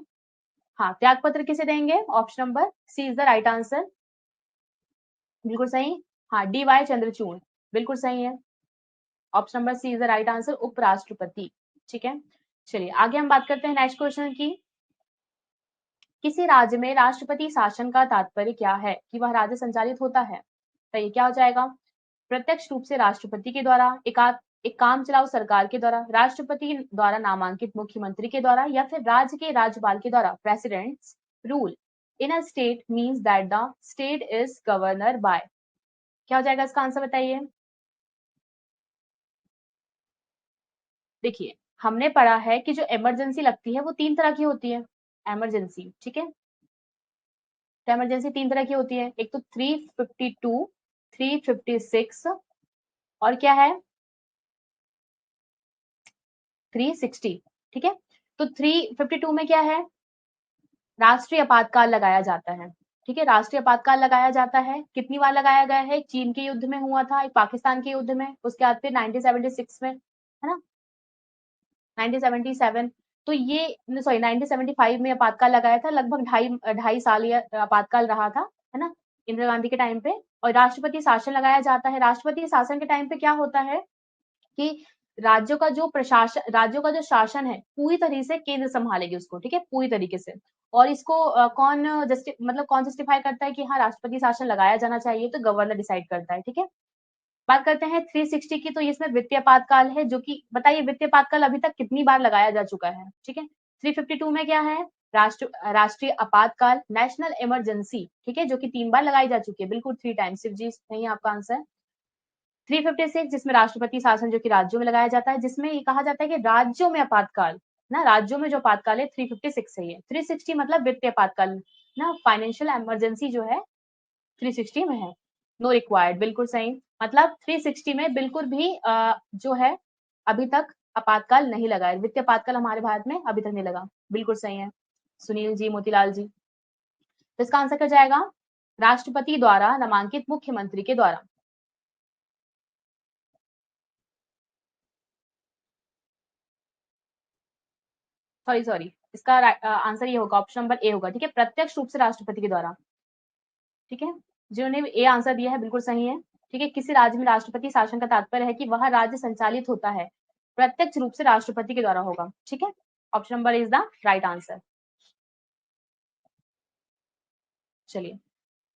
Speaker 1: हाँ, त्यागपत्र किसे देंगे? Option number C is the right answer, बिल्कुल सही। हाँ, डी वाई चंद्रचूड़, बिल्कुल सही है। Option number C is the right answer, उपराष्ट्रपति, ठीक है। चलिए आगे हम बात करते हैं नेक्स्ट क्वेश्चन की। किसी राज्य में राष्ट्रपति शासन का तात्पर्य क्या है? कि वह राज्य संचालित होता है, तो ये क्या हो जाएगा? प्रत्यक्ष रूप से राष्ट्रपति के द्वारा, एक काम चलाऊ सरकार के द्वारा, राष्ट्रपति द्वारा नामांकित मुख्यमंत्री के द्वारा, या फिर राज्य के राज्यपाल के द्वारा। President's rule in a state means that the state is governor by. क्या हो जाएगा इसका आंसर बताइए? देखिए, हमने पढ़ा है कि जो इमरजेंसी लगती है वो 3 तरह की होती है, इमरजेंसी, ठीक है। तो इमरजेंसी 3 तरह की होती है, एक तो 352, 356 और क्या है 360, ठीक है। तो 352 में क्या है? राष्ट्रीय आपातकाल लगाया जाता है, ठीक है, राष्ट्रीय आपातकाल लगाया जाता है। कितनी बार लगाया गया है? चीन के युद्ध में हुआ था, एक पाकिस्तान के युद्ध में, उसके बाद फिर 1976 में, है ना, 1977। तो ये सॉरी 1975 में आपातकाल लगाया था, लगभग ढाई ढाई साल ये आपातकाल रहा था, है ना, इंदिरा गांधी के टाइम पे। और राष्ट्रपति शासन लगाया जाता है। राष्ट्रपति शासन के टाइम पे क्या होता है कि राज्यों का जो शासन है पूरी तरीके से केंद्र संभालेगी उसको, ठीक है, पूरी तरीके से। और इसको कौन जस्टिफाई करता है कि हाँ राष्ट्रपति शासन लगाया जाना चाहिए? तो गवर्नर डिसाइड करता है, ठीक है। बात करते हैं 360 की, तो इसमें वित्तीय आपातकाल है, जो कि बताइए वित्तीय आपातकाल अभी तक कितनी बार लगाया जा चुका है, ठीक है। 352 में क्या है? राष्ट्रीय आपातकाल, नेशनल इमरजेंसी, ठीक है, जो कि 3 बार लगाई जा चुकी है, बिल्कुल 3 टाइम्स। शिव जी नहीं है आपका आंसर। 356 जिसमें राष्ट्रपति शासन, जो कि राज्यों में लगाया जाता है, जिसमें ये कहा जाता है कि राज्यों में आपातकाल, ना, राज्यों में जो आपातकाल है 356 है ये। 360 मतलब वित्तीय आपातकाल, ना, फाइनेंशियल इमरजेंसी जो है 360 में है। नो रिक्वायर्ड, बिल्कुल सही। मतलब 360 में बिल्कुल भी जो है अभी तक आपातकाल नहीं लगा है, वित्तीय आपातकाल हमारे भारत में अभी तक नहीं लगा, बिल्कुल सही है सुनील जी, मोतीलाल जी। तो इसका आंसर क्या जाएगा? राष्ट्रपति द्वारा नामांकित मुख्यमंत्री के द्वारा। सॉरी, इसका आंसर ये होगा, ऑप्शन नंबर ए होगा, ठीक है, प्रत्यक्ष रूप से राष्ट्रपति के द्वारा, ठीक है। जिन्होंने ए आंसर दिया है बिल्कुल सही है, ठीक है। किसी राज्य में राष्ट्रपति शासन का तात्पर्य है कि वह राज्य संचालित होता है प्रत्यक्ष रूप से राष्ट्रपति के द्वारा होगा, ठीक है। Option number is the right answer. चलिए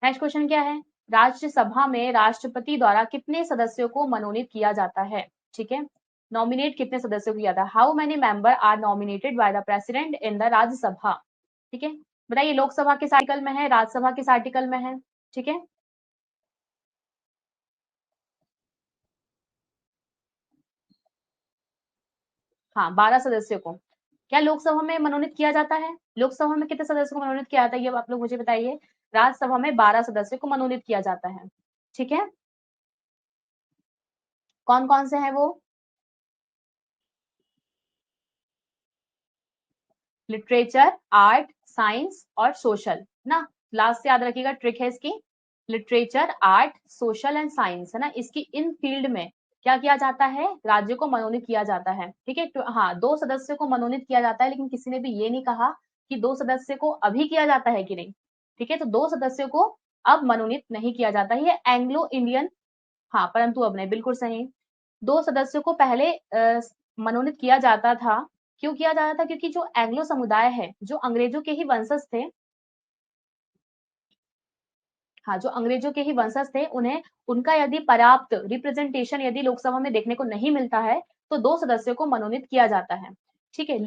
Speaker 1: नेक्स्ट क्वेश्चन क्या है? राज्यसभा में राष्ट्रपति द्वारा कितने सदस्यों को मनोनीत किया जाता है, ठीक है। नॉमिनेट कितने सदस्यों को किया जाता है? How many member are nominated by the president in the Rajya Sabha, ठीक है। बताइए, लोकसभा किस आर्टिकल में है, राज्यसभा किस आर्टिकल में है, ठीक है। हाँ, 12 सदस्यों को। क्या लोकसभा में मनोनीत किया जाता है? लोकसभा में कितने सदस्यों को मनोनीत किया जाता है, ये आप लोग मुझे बताइए। राज्यसभा में 12 सदस्यों को मनोनीत किया जाता है, ठीक है। कौन कौन से हैं वो? लिटरेचर, आर्ट, साइंस और सोशल, ना, लास्ट से याद रखिएगा, ट्रिक है इसकी। Literature, art, social and science, है ना, इसकी इन फील्ड में क्या किया जाता है? राज्यों को मनोनीत किया जाता है, ठीक है। हाँ, 2 सदस्यों को मनोनीत किया जाता है, लेकिन किसी ने भी ये नहीं कहा कि 2 सदस्य को अभी किया जाता है कि नहीं, ठीक है, तो 2 सदस्यों को अब मनोनीत नहीं किया जाता। ये एंग्लो इंडियन, हाँ, परंतु अब नहीं, बिल्कुल सही। 2 सदस्यों को पहले मनोनीत किया जाता था। क्यों किया जाता था? क्योंकि जो एंग्लो समुदाय है, जो अंग्रेजों के ही वंशज थे, हाँ, जो अंग्रेजों के ही वंशज थे, उन्हें उनका यदि पर्याप्त रिप्रेजेंटेशन यदि लोकसभा में देखने को नहीं मिलता है, तो 2 सदस्यों को मनोनीत किया जाता है। ठीक है,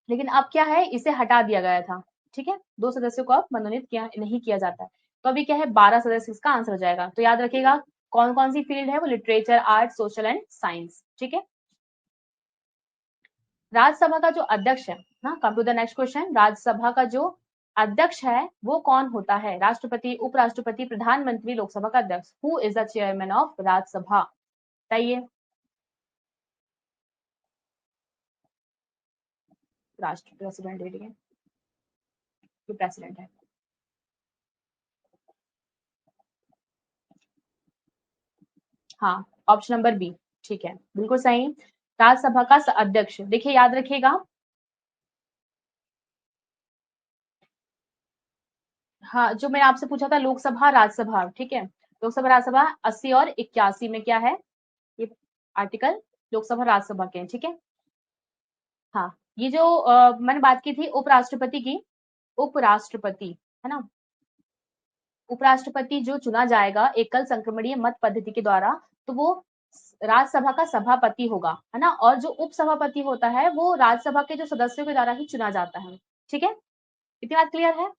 Speaker 1: लेकिन अब क्या है, इसे हटा दिया गया था। ठीक है, 2 सदस्यों को अब मनोनीत किया नहीं किया जाता है। तो अभी क्या है, 12 सदस्य इसका आंसर हो जाएगा। तो याद रखिएगा कौन-कौन सी फील्ड है, वो literature, art, social and science. ठीक है, राज्यसभा का जो अध्यक्ष है ना, come to the next question, Rajya Sabha का जो अध्यक्ष है वो कौन होता है? राष्ट्रपति, उपराष्ट्रपति, प्रधानमंत्री, लोकसभा का अध्यक्ष। Who is the chairman of Rajya Sabha? बताइए। राष्ट्र प्रेसिडेंट दे दिए, जो प्रेसिडेंट है। हाँ, ऑप्शन नंबर बी, ठीक है, बिल्कुल सही। राज्यसभा का अध्यक्ष, देखिए याद रखिएगा, हाँ, जो मैंने आपसे पूछा था लोकसभा राज्यसभा, ठीक है, लोकसभा राज्यसभा 80 और 81 में क्या है, ये आर्टिकल लोकसभा राज्यसभा के हैं। ठीक है, हाँ, ये जो मैंने बात की थी उपराष्ट्रपति की, उपराष्ट्रपति है ना, उपराष्ट्रपति जो चुना जाएगा एकल संक्रमणीय मत पद्धति के द्वारा, तो वो राज्यसभा का सभापति होगा, है ना, और जो उपसभापति होता है वो राज्यसभा के जो सदस्यों के द्वारा ही चुना जाता है। ठीक है, इतनी बात क्लियर है?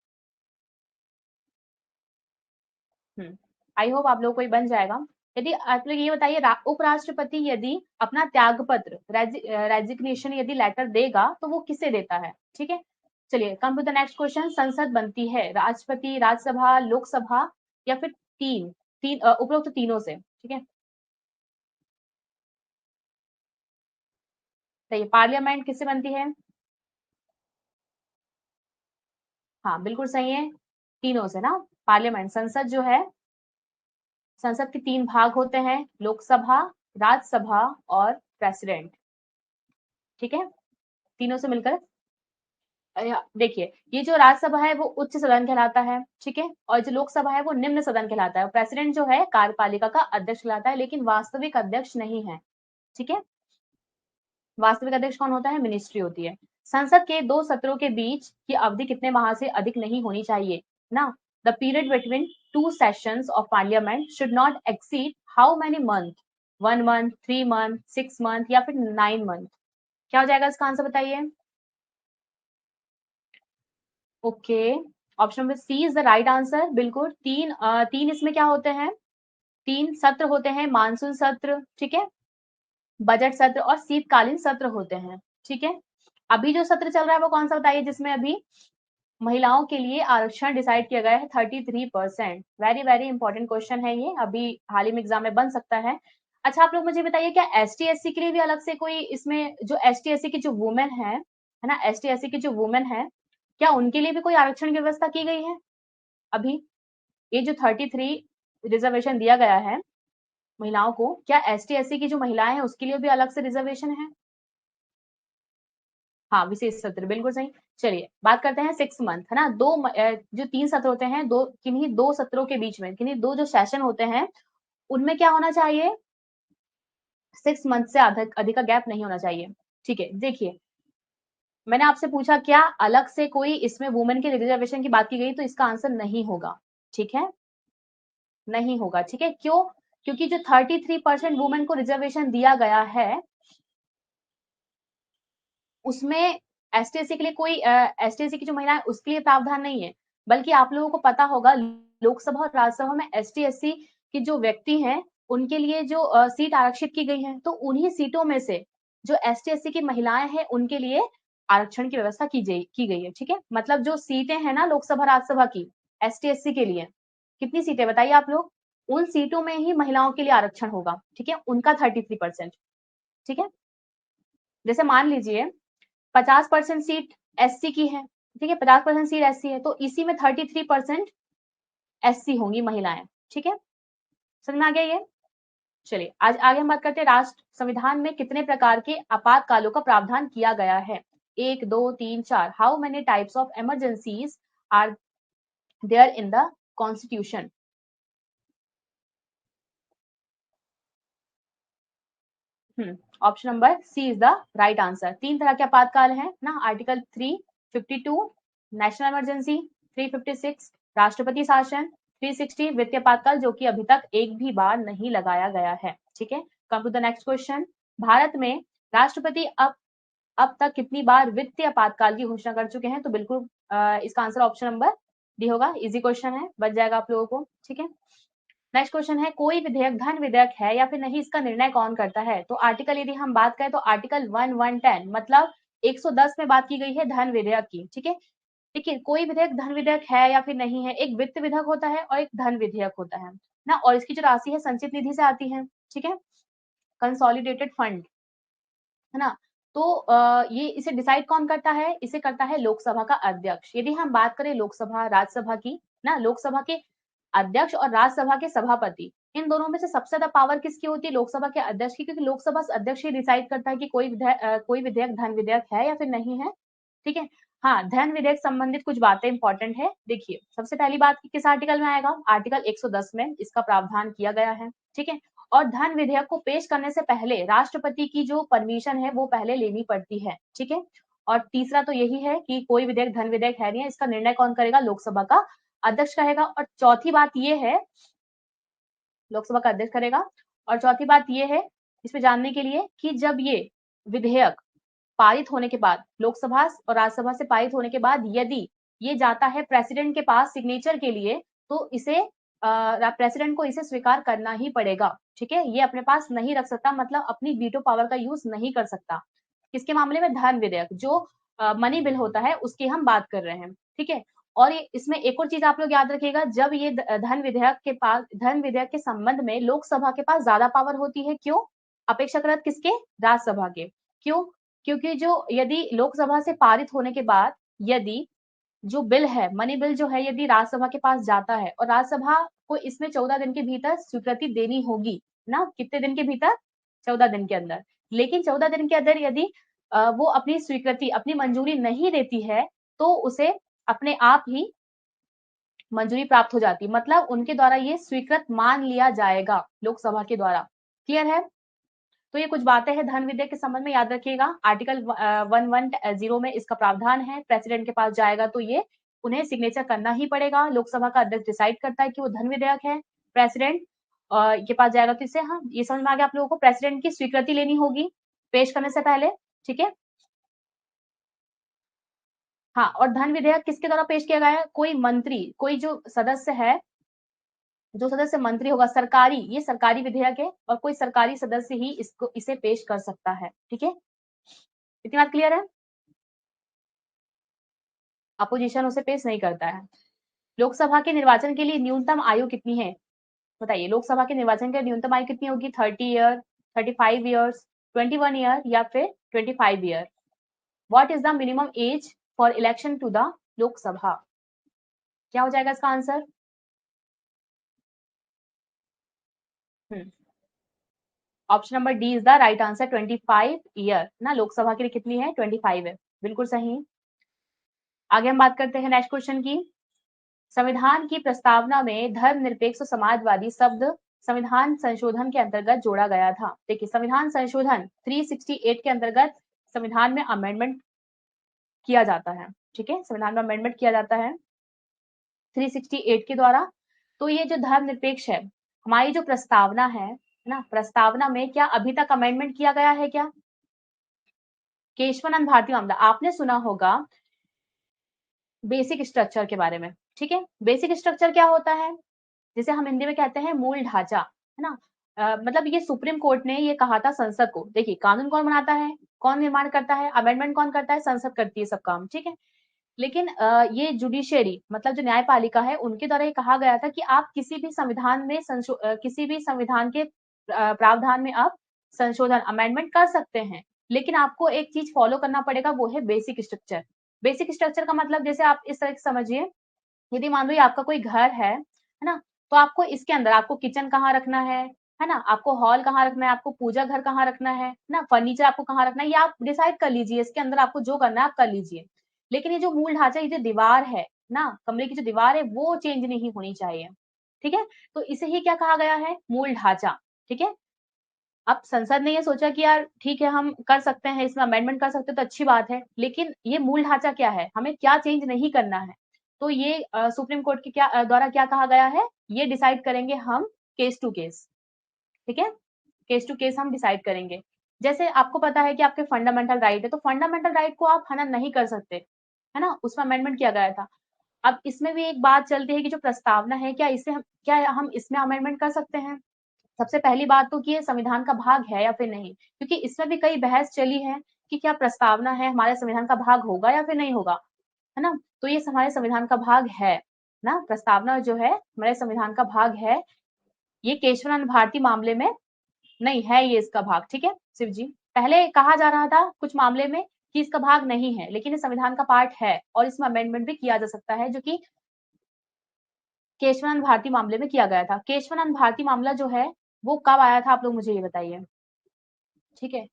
Speaker 1: आई होप आप लोग को बन जाएगा। यदि आप लोग ये बताइए, उपराष्ट्रपति यदि अपना त्याग पत्र, रेजिग्नेशन यदि लेटर देगा तो वो किसे देता है? ठीक है, चलिए come to the next question. संसद बनती है राष्ट्रपति, राज्यसभा, लोकसभा या फिर तीन तीन उपरोक्त तीनों से? ठीक है, तो ये पार्लियामेंट किससे बनती है? हाँ, बिल्कुल सही है, तीनों से ना। पार्लियामेंट, संसद जो है, संसद के 3 भाग होते हैं, लोकसभा, राज्यसभा और प्रेसिडेंट। ठीक है, तीनों से मिलकर देखिए, ये जो राज्यसभा है वो उच्च सदन कहलाता है। ठीक है, और जो लोकसभा है वो निम्न सदन कहलाता है। प्रेसिडेंट जो है कार्यपालिका का अध्यक्ष कहलाता है, लेकिन वास्तविक अध्यक्ष नहीं है। ठीक है, वास्तविक अध्यक्ष कौन होता है? मिनिस्ट्री होती है। संसद के 2 सत्रों के बीच की अवधि कितने माह से अधिक नहीं होनी चाहिए ना? The period between 2 sessions of parliament should not exceed how many month? 1 month, 3 month, 6 month या फिर 9 मंथ? क्या हो जाएगा इसका आंसर, बताइए। Okay, option number C is the right answer. बिल्कुल, तीन इसमें क्या होते हैं? 3 सत्र होते हैं, मानसून सत्र, ठीक है, बजट सत्र और शीतकालीन सत्र होते हैं। ठीक है, अभी जो सत्र चल रहा है वो कौन सा बताइए, जिसमें अभी महिलाओं के लिए आरक्षण डिसाइड किया गया है 33%। वेरी वेरी इंपॉर्टेंट क्वेश्चन है ये, अभी हाल ही में एग्जाम में बन सकता है। अच्छा, आप लोग मुझे बताइए, क्या एस टी एस सी के लिए भी अलग से कोई, इसमें जो एस टी एस सी की जो वुमेन है ना, एस टी एस सी की जो वुमेन है, क्या उनके लिए भी कोई आरक्षण की व्यवस्था की गई है? अभी ये जो 33 रिजर्वेशन दिया गया है महिलाओं को, क्या एस टी एस सी की जो महिलाएं हैं उसके लिए भी अलग से रिजर्वेशन है? हाँ, विशेष सत्र, बिल्कुल सही। चलिए बात करते हैं 6 मंथ, है ना, जो 3 सत्र होते हैं, किन्हीं 2 सत्रों के बीच में, किन्हीं 2 जो सेशन होते हैं उनमें क्या होना चाहिए? 6 मंथ से अधिक का गैप नहीं होना चाहिए। ठीक है, देखिए, मैंने आपसे पूछा क्या अलग से कोई इसमें वुमेन के रिजर्वेशन की बात की गई, तो इसका आंसर नहीं होगा। ठीक है, नहीं होगा। ठीक है, क्यों? क्योंकि जो 33% वुमेन को रिजर्वेशन दिया गया है उसमें एसटीएससी के लिए कोई एसटीएससी की जो महिला है उसके लिए प्रावधान नहीं है, बल्कि आप लोगों को पता होगा लोकसभा और राज्यसभा में एसटीएससी की जो व्यक्ति हैं उनके लिए जो सीट आरक्षित की गई है, तो उन्हीं सीटों में से जो एसटीएससी की महिलाएं हैं उनके लिए आरक्षण की व्यवस्था की गई है। ठीक है, मतलब जो सीटें हैं ना लोकसभा राज्यसभा की एसटीएससी के लिए, कितनी सीटें बताइए आप लोग? उन सीटों में ही महिलाओं के लिए आरक्षण होगा। ठीक है, उनका 33%। ठीक है, जैसे मान लीजिए 50% सीट एससी की है, ठीक है, 50% सीट एससी है, तो इसी में 33% एससी होंगी महिलाएं। ठीक है, समझ में आ गया ये? चलिए आज आगे हम बात करते हैं, राष्ट्र संविधान में कितने प्रकार के आपातकालों का प्रावधान किया गया है? 1, 2, 3, 4। How many types of emergencies are there in the constitution? Option number C is the right answer. 3 तरह के आपातकाल हैं ना, आर्टिकल 352 नेशनल इमरजेंसी, 356 राष्ट्रपति शासन, 360 वित्तीय आपातकाल, जो कि अभी तक एक भी बार नहीं लगाया गया है। ठीक है, come to the next question. भारत में राष्ट्रपति अब तक कितनी बार वित्तीय आपातकाल की घोषणा कर चुके हैं? तो बिल्कुल इसका आंसर ऑप्शन नंबर डी होगा। इजी क्वेश्चन है, बच जाएगा आप लोगों को। ठीक है, नेक्स्ट क्वेश्चन है, कोई विधेयक धन विधेयक है या फिर नहीं, इसका निर्णय कौन करता है? तो आर्टिकल यदि हम बात करें तो आर्टिकल 1110 मतलब 110 में बात की गई है धन विधेयक की। ठीक है, देखिए कोई विधेयक धन विधेयक है या फिर नहीं है, एक वित्त विधेयक होता है और एक धन विधेयक होता है ना, और इसकी जो राशि है संचित निधि से आती है। ठीक है, कंसोलिडेटेड फंड, है ना। तो ये इसे डिसाइड कौन करता है? इसे करता है लोकसभा का अध्यक्ष। यदि हम बात करें लोकसभा राज्यसभा की ना, लोकसभा के अध्यक्ष और राज्यसभा के सभापति, इन दोनों में से सबसे ज्यादा पावर किसकी होती है? लोकसभा के अध्यक्ष की, क्योंकि लोकसभा अध्यक्ष ही डिसाइड करता है कि कोई विधेयक धन विधेयक है या फिर नहीं है। ठीक है, हाँ, धन विधेयक संबंधित कुछ बातें इंपॉर्टेंट है। देखिए, सबसे पहली बात किस आर्टिकल में आएगा? आर्टिकल 110 में इसका प्रावधान किया गया है। ठीक है, और धन विधेयक को पेश करने से पहले राष्ट्रपति की जो परमिशन है वो पहले लेनी पड़ती है। ठीक है, और तीसरा तो यही है कि कोई विधेयक धन विधेयक है नहीं है, इसका निर्णय कौन करेगा? लोकसभा का अध्यक्ष करेगा। और चौथी बात ये है, लोकसभा का अध्यक्ष करेगा। और चौथी बात ये है इसमें जानने के लिए कि जब ये विधेयक पारित होने के बाद, लोकसभा और राज्यसभा से पारित होने के बाद यदि ये जाता है प्रेसिडेंट के पास सिग्नेचर के लिए, तो इसे प्रेसिडेंट को इसे स्वीकार करना ही पड़ेगा। ठीक है, ये अपने पास नहीं रख सकता, मतलब अपनी वीटो पावर का यूज नहीं कर सकता। किसके मामले में? धन विधेयक, जो मनी बिल होता है उसकी हम बात कर रहे हैं। ठीक है, और इसमें एक और चीज आप लोग याद रखिएगा, जब ये धन विधेयक के संबंध में लोकसभा के पास ज्यादा पावर होती है। क्यों? अपेक्षाकृत किसके? राज्यसभा के। क्यों? क्योंकि जो यदि लोकसभा से पारित होने के बाद यदि जो बिल है, मनी बिल जो है, यदि राज्यसभा के पास जाता है और राज्यसभा को इसमें 14 दिन के भीतर स्वीकृति देनी होगी ना, कितने दिन के भीतर? 14 दिन के अंदर। लेकिन 14 दिन के अंदर यदि वो अपनी स्वीकृति, अपनी मंजूरी नहीं देती है, तो उसे अपने आप ही मंजूरी प्राप्त हो जाती, मतलब उनके द्वारा ये स्वीकृत मान लिया जाएगा लोकसभा के द्वारा। क्लियर है? तो ये कुछ बातें हैं धन विधेयक के संबंध में, याद रखिएगा। आर्टिकल 110 में इसका प्रावधान है, प्रेसिडेंट के पास जाएगा तो ये उन्हें सिग्नेचर करना ही पड़ेगा। लोकसभा का अध्यक्ष डिसाइड करता है कि वो धन विधेयक है, प्रेसिडेंट के पास जाएगा तो इससे, हाँ, ये समझ में आ गया आप लोगों को, प्रेसिडेंट की स्वीकृति लेनी होगी पेश करने से पहले। ठीक है, हाँ, और धन विधेयक किसके द्वारा पेश किया गया है? कोई मंत्री, कोई जो सदस्य है, जो सदस्य मंत्री होगा, सरकारी, ये सरकारी विधेयक है और कोई सरकारी सदस्य ही इसे पेश कर सकता है। ठीक है, इतनी बात क्लियर है? अपोजिशन उसे पेश नहीं करता है। लोकसभा के निर्वाचन के लिए न्यूनतम आयु कितनी है? बताइए, लोकसभा के निर्वाचन के लिए न्यूनतम आयु कितनी होगी? 30 ईयर, 35 ईयर्स, 21 ईयर या फिर 25 year? What is the minimum age for election to the Lok Sabha? क्या हो जाएगा इसका answer? Option number D is the right answer, 25 year ना, लोकसभा के लिए कितनी है? 25 है, बिल्कुल सही। आगे हम बात करते हैं नेक्स्ट क्वेश्चन की। संविधान की प्रस्तावना में धर्मनिरपेक्ष समाजवादी शब्द संविधान संशोधन के अंतर्गत जोड़ा गया था। देखिए, संविधान संशोधन 368 के अंतर्गत संविधान में अमेंडमेंट किया जाता है। ठीक है, संविधान में अमेंडमेंट किया जाता है 368 के द्वारा। तो ये जो धर्मनिरपेक्ष है, हमारी जो प्रस्तावना है ना, प्रस्तावना में क्या अभी तक अमेंडमेंट किया गया है क्या? केशवानंद भारती मामला आपने सुना होगा, बेसिक स्ट्रक्चर के बारे में। ठीक है, बेसिक स्ट्रक्चर क्या होता है? जिसे हम हिंदी में कहते हैं मूल ढांचा, है ना। मतलब ये सुप्रीम कोर्ट ने ये कहा था संसद को। देखिए, कानून कौन बनाता है, कौन निर्माण करता है, अमेंडमेंट कौन करता है? संसद करती है सब काम। ठीक है, लेकिन ये जुडिशियरी मतलब जो न्यायपालिका है, उनके द्वारा ये कहा गया था कि आप किसी भी संविधान में किसी भी संविधान के प्रावधान में आप संशोधन, अमेंडमेंट कर सकते हैं, लेकिन आपको एक चीज फॉलो करना पड़ेगा, वो है बेसिक स्ट्रक्चर। बेसिक स्ट्रक्चर का मतलब जैसे आप इस तरह से समझिए, यदि मान लो ये आपका कोई घर है ना, तो आपको इसके अंदर आपको किचन कहाँ रखना है ना, आपको हॉल कहाँ रखना है, आपको पूजा घर कहाँ रखना है ना, फर्नीचर आपको कहाँ रखना है, ये आप डिसाइड कर लीजिए, इसके अंदर आपको जो करना है आप कर लीजिए। लेकिन ये जो मूल ढांचा, ये जो दीवार है, ना, कमरे की जो दीवार है वो चेंज नहीं होनी चाहिए, ठीक है? तो इसे ही क्या कहा गया है? मूल ढांचा, ठीक है? अब संसद ने ये सोचा कि यार ठीक है, हम कर सकते हैं, इसमें अमेंडमेंट कर सकते हैं तो अच्छी बात है, लेकिन ये मूल ढांचा क्या है? हमें क्या चेंज नहीं करना है? तो ये सुप्रीम कोर्ट के द्वारा क्या कहा गया है? ये डिसाइड करेंगे हम केस टू केस, ठीक है? केस टू केस हम डिसाइड करेंगे। जैसे आपको पता है कि आपके फंडामेंटल राइट है, तो फंडामेंटल राइट को आप हनन नहीं कर सकते, है ना? उसमें अमेंडमेंट किया गया था। अब इसमें भी एक बात चलती है कि जो प्रस्तावना है, क्या हम इसमें अमेंडमेंट कर सकते हैं? सबसे पहली बात तो कि ये संविधान का भाग है या फिर नहीं, क्योंकि इसमें भी कई बहस चली है कि क्या प्रस्तावना है हमारे संविधान का भाग होगा या फिर नहीं होगा, है ना? तो ये हमारे संविधान का भाग है ना, प्रस्तावना जो है हमारे संविधान का भाग है। ये केशवानंद भारती मामले में नहीं है, ये इसका भाग, ठीक है शिव जी? पहले कहा जा रहा था कुछ मामले में कि इसका भाग नहीं है, लेकिन ये संविधान का पार्ट है और इसमें अमेंडमेंट भी किया जा सकता है, जो कि केशवानंद भारती मामले में किया गया था। केशवानंद भारती मामला जो है वो कब आया था, आप लोग मुझे ये बताइए, ठीक है?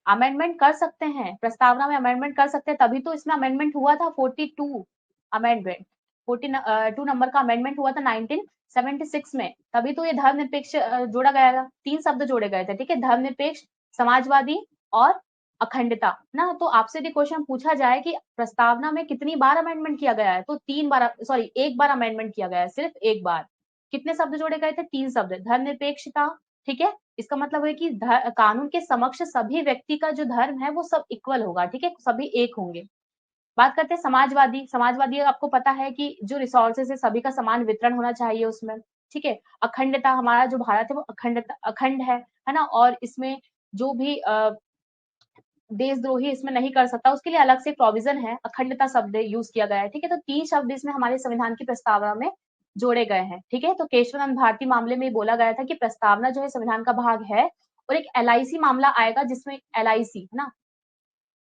Speaker 1: अमेंडमेंट कर सकते हैं, प्रस्तावना में अमेंडमेंट कर सकते हैं, तभी तो इसमें अमेंडमेंट हुआ था 42 अमेंडमेंट, 42 नंबर का अमेंडमेंट हुआ था 1976 में, तभी तो ये धर्मनिरपेक्ष जोड़ा गया था, 3 शब्द जोड़े गए थे, ठीक है? धर्मनिरपेक्ष, समाजवादी और अखंडता, ना? तो आपसे यदि क्वेश्चन पूछा जाए कि प्रस्तावना में कितनी बार अमेंडमेंट किया गया है, तो 3 बार, सॉरी 1 बार अमेंडमेंट किया गया है, सिर्फ 1 बार। कितने शब्द जोड़े गए थे? 3 शब्द, धर्मनिरपेक्षता, ठीक है? इसका मतलब है कि कानून के समक्ष सभी व्यक्ति का जो धर्म है वो सब इक्वल होगा, ठीक है? सभी एक होंगे। बात करते हैं समाजवादी। समाजवादी आपको पता है कि जो रिसोर्सेस है सभी का समान वितरण होना चाहिए उसमें, ठीक है? अखंडता, हमारा जो भारत है वो अखंड है ना? और इसमें जो भी देशद्रोही इसमें नहीं कर सकता, उसके लिए अलग से प्रोविजन है, अखंडता शब्द यूज किया गया है, ठीक है? तो 3 शब्द इसमें हमारे संविधान की प्रस्तावना में जोड़े गए हैं, ठीक है? तो केशवानंद भारती मामले में बोला गया था कि प्रस्तावना जो है संविधान का भाग है, और एक एलआईसी मामला आएगा जिसमें एलआईसी, है ना?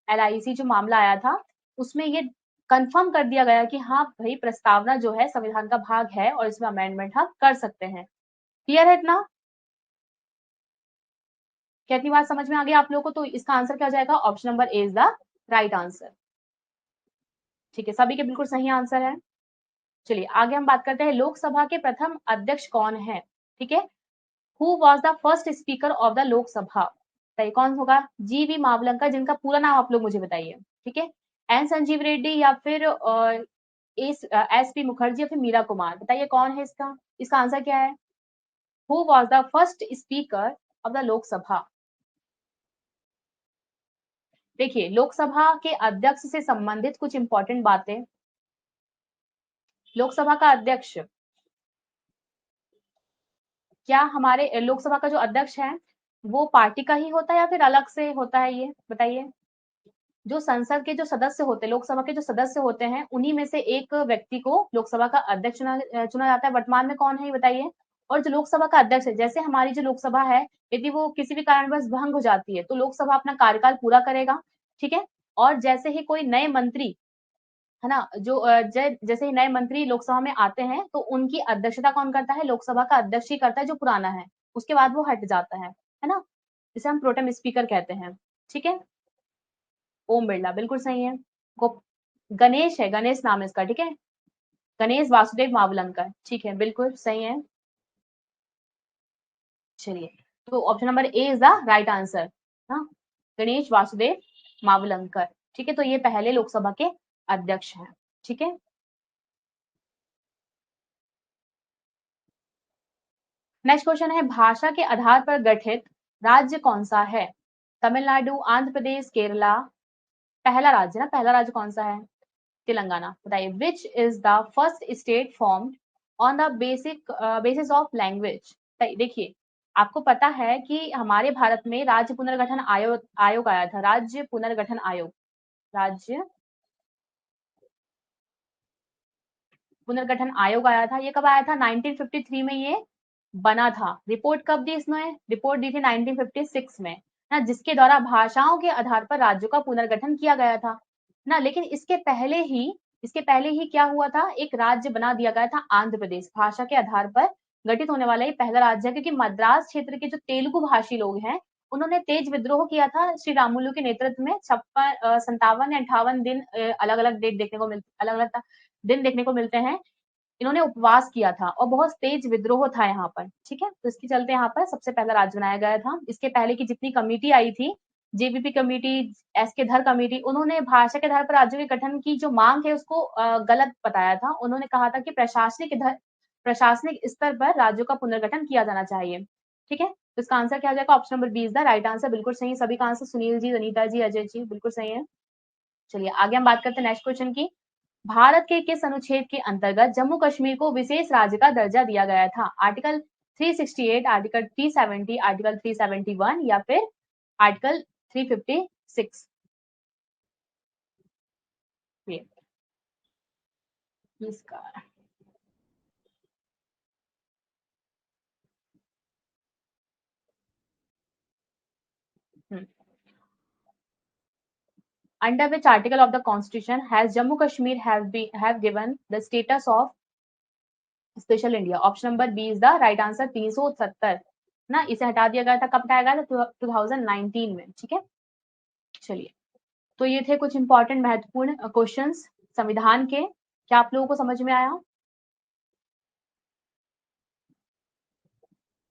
Speaker 1: एलआईसी जो मामला आया था, उसमें ये कन्फर्म कर दिया गया कि हाँ भाई, प्रस्तावना जो है संविधान का भाग है और इसमें अमेंडमेंट हम कर सकते हैं। क्लियर है इतना? क्या इतनी बात समझ में आ गई आप लोगों को? तो इसका आंसर क्या हो जाएगा? Option number A is the right answer, ठीक है? सभी के बिल्कुल सही आंसर है। चलिए आगे हम बात करते हैं, लोकसभा के प्रथम अध्यक्ष कौन है, ठीक है? Who was the first speaker of the Lok Sabha? बताइए कौन होगा? जीवी मावलंकर, जिनका पूरा नाम आप लोग मुझे बताइए, ठीक है? एन संजीव रेड्डी या फिर एस पी मुखर्जी या फिर मीरा कुमार, बताइए कौन है इसका? इसका आंसर क्या है? Who was the first speaker of the Lok Sabha? देखिए, लोकसभा के अध्यक्ष से संबंधित कुछ इंपॉर्टेंट बातें। लोकसभा का अध्यक्ष, क्या हमारे लोकसभा का जो अध्यक्ष है वो पार्टी का ही होता है या फिर अलग से होता है, ये बताइए? जो संसद के जो सदस्य होते हैं, लोकसभा के जो सदस्य होते हैं, उन्हीं में से एक व्यक्ति को लोकसभा का अध्यक्ष चुना जाता है। वर्तमान में कौन है ये बताइए? और जो लोकसभा का अध्यक्ष है, जैसे हमारी जो लोकसभा है, यदि वो किसी भी कारणवश भंग हो जाती है तो लोकसभा अपना कार्यकाल पूरा करेगा, ठीक है? और जैसे ही कोई नए मंत्री, है ना, जो जैसे ही नए मंत्री लोकसभा में आते हैं तो उनकी अध्यक्षता कौन करता है? लोकसभा का अध्यक्ष ही करता है, जो पुराना है, उसके बाद वो हट जाता है ना? इसे हम प्रोटेम स्पीकर कहते हैं, ठीक है? ओम बिरला बिल्कुल सही है। गो गणेश है, गणेश नाम है इसका, ठीक है? गणेश वासुदेव मावलंकर, ठीक है, बिल्कुल सही है। चलिए, तो option number A is the right answer, हाँ, गणेश वासुदेव मावलंकर, ठीक है? तो ये पहले लोकसभा के अध्यक्ष हैं, ठीक है? नेक्स्ट क्वेश्चन है, भाषा के आधार पर गठित राज्य कौन सा है? तमिलनाडु, आंध्र प्रदेश, केरला? पहला राज्य ना, पहला राज्य कौन सा है? तेलंगाना। बताइए, which is the first state formed on the basis of language? देखिए, आपको पता है कि हमारे भारत में राज्य पुनर्गठन आयोग आया था, राज्य पुनर्गठन आयोग, राज्य पुनर्गठन आयोग आया था। ये कब आया था? 1953 में ये बना था। रिपोर्ट कब दी इसने? रिपोर्ट दी थी 1956 में, ना, जिसके द्वारा भाषाओं के आधार पर राज्यों का पुनर्गठन किया गया था ना। लेकिन इसके पहले ही क्या हुआ था? एक राज्य बना दिया गया था आंध्र प्रदेश, भाषा के आधार पर गठित होने वाला ये पहला राज्य है, क्योंकि मद्रास क्षेत्र के जो तेलुगु भाषी लोग हैं उन्होंने तेज विद्रोह किया था श्री रामुलु के नेतृत्व में 57 या 58 दिन अलग-अलग डेट देखने को मिल अलग-अलग दिन देखने को मिलते हैं। इन्होंने उपवास किया था और बहुत तेज विद्रोह था यहाँ पर, ठीक है? तो इसके चलते यहाँ पर सबसे पहला राज्य बनाया गया था। इसके पहले की जितनी कमिटी आई थी, जेबीपी कमिटी, एस.के. धर कमिटी, उन्होंने भाषा के आधार पर राज्यों के गठन की जो मांग है उसको गलत बताया था। उन्होंने कहा था कि प्रशासनिक स्तर पर राज्यों का पुनर्गठन किया जाना चाहिए, ठीक है? तो इसका आंसर क्या हो जाएगा? Option number B is the right answer, बिल्कुल सही है। सभी का आंसर सुनील जी, अनीता जी, अजय जी, बिल्कुल सही है। चलिए आगे हम बात करते हैं नेक्स्ट क्वेश्चन की। भारत के किस अनुच्छेद के अंतर्गत जम्मू कश्मीर को विशेष राज्य का दर्जा दिया गया था? आर्टिकल 368, आर्टिकल 370, आर्टिकल 371 या फिर आर्टिकल 356? ये इसका under which article of the constitution has Jammu Kashmir have given the status of special India? Option number B is the right answer, 370 ना, इसे हटा दिया गया था। कब हटाया गया था? 2019 में, ठीक है? चलिए, तो ये थे कुछ इंपॉर्टेंट महत्वपूर्ण क्वेश्चंस संविधान के। क्या आप लोगों को समझ में आया?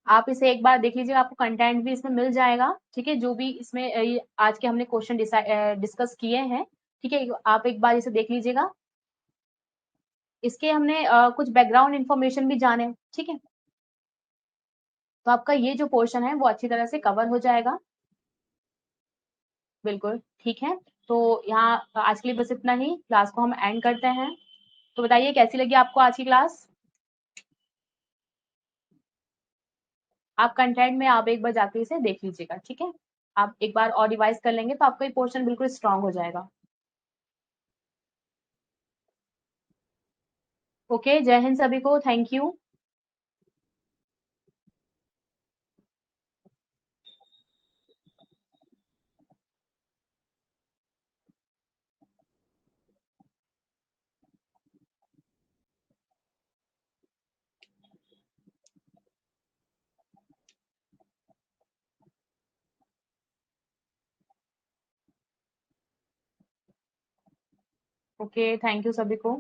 Speaker 1: आप इसे एक बार देख लीजिएगा, आपको कंटेंट भी इसमें मिल जाएगा, ठीक है? जो भी इसमें आज के हमने क्वेश्चन डिस्कस किए हैं, ठीक है? आप एक बार इसे देख लीजिएगा। इसके हमने कुछ बैकग्राउंड इंफॉर्मेशन भी जाने, ठीक है? तो आपका ये जो पोर्शन है वो अच्छी तरह से कवर हो जाएगा। बिल्कुल, ठीक है। तो यहाँ आज के लिए बस इतना ही, क्लास को हम एंड करते हैं। तो बताइए कैसी लगी आपको आज की क्लास? आप कंटेंट में आप एक बार जाके इसे देख लीजिएगा, ठीक है? आप एक बार और रिवाइज़ कर लेंगे तो आपका ये पोर्शन बिल्कुल स्ट्रॉन्ग हो जाएगा। ओके, जय हिंद सभी को, thank you. Okay, thank you सभी को।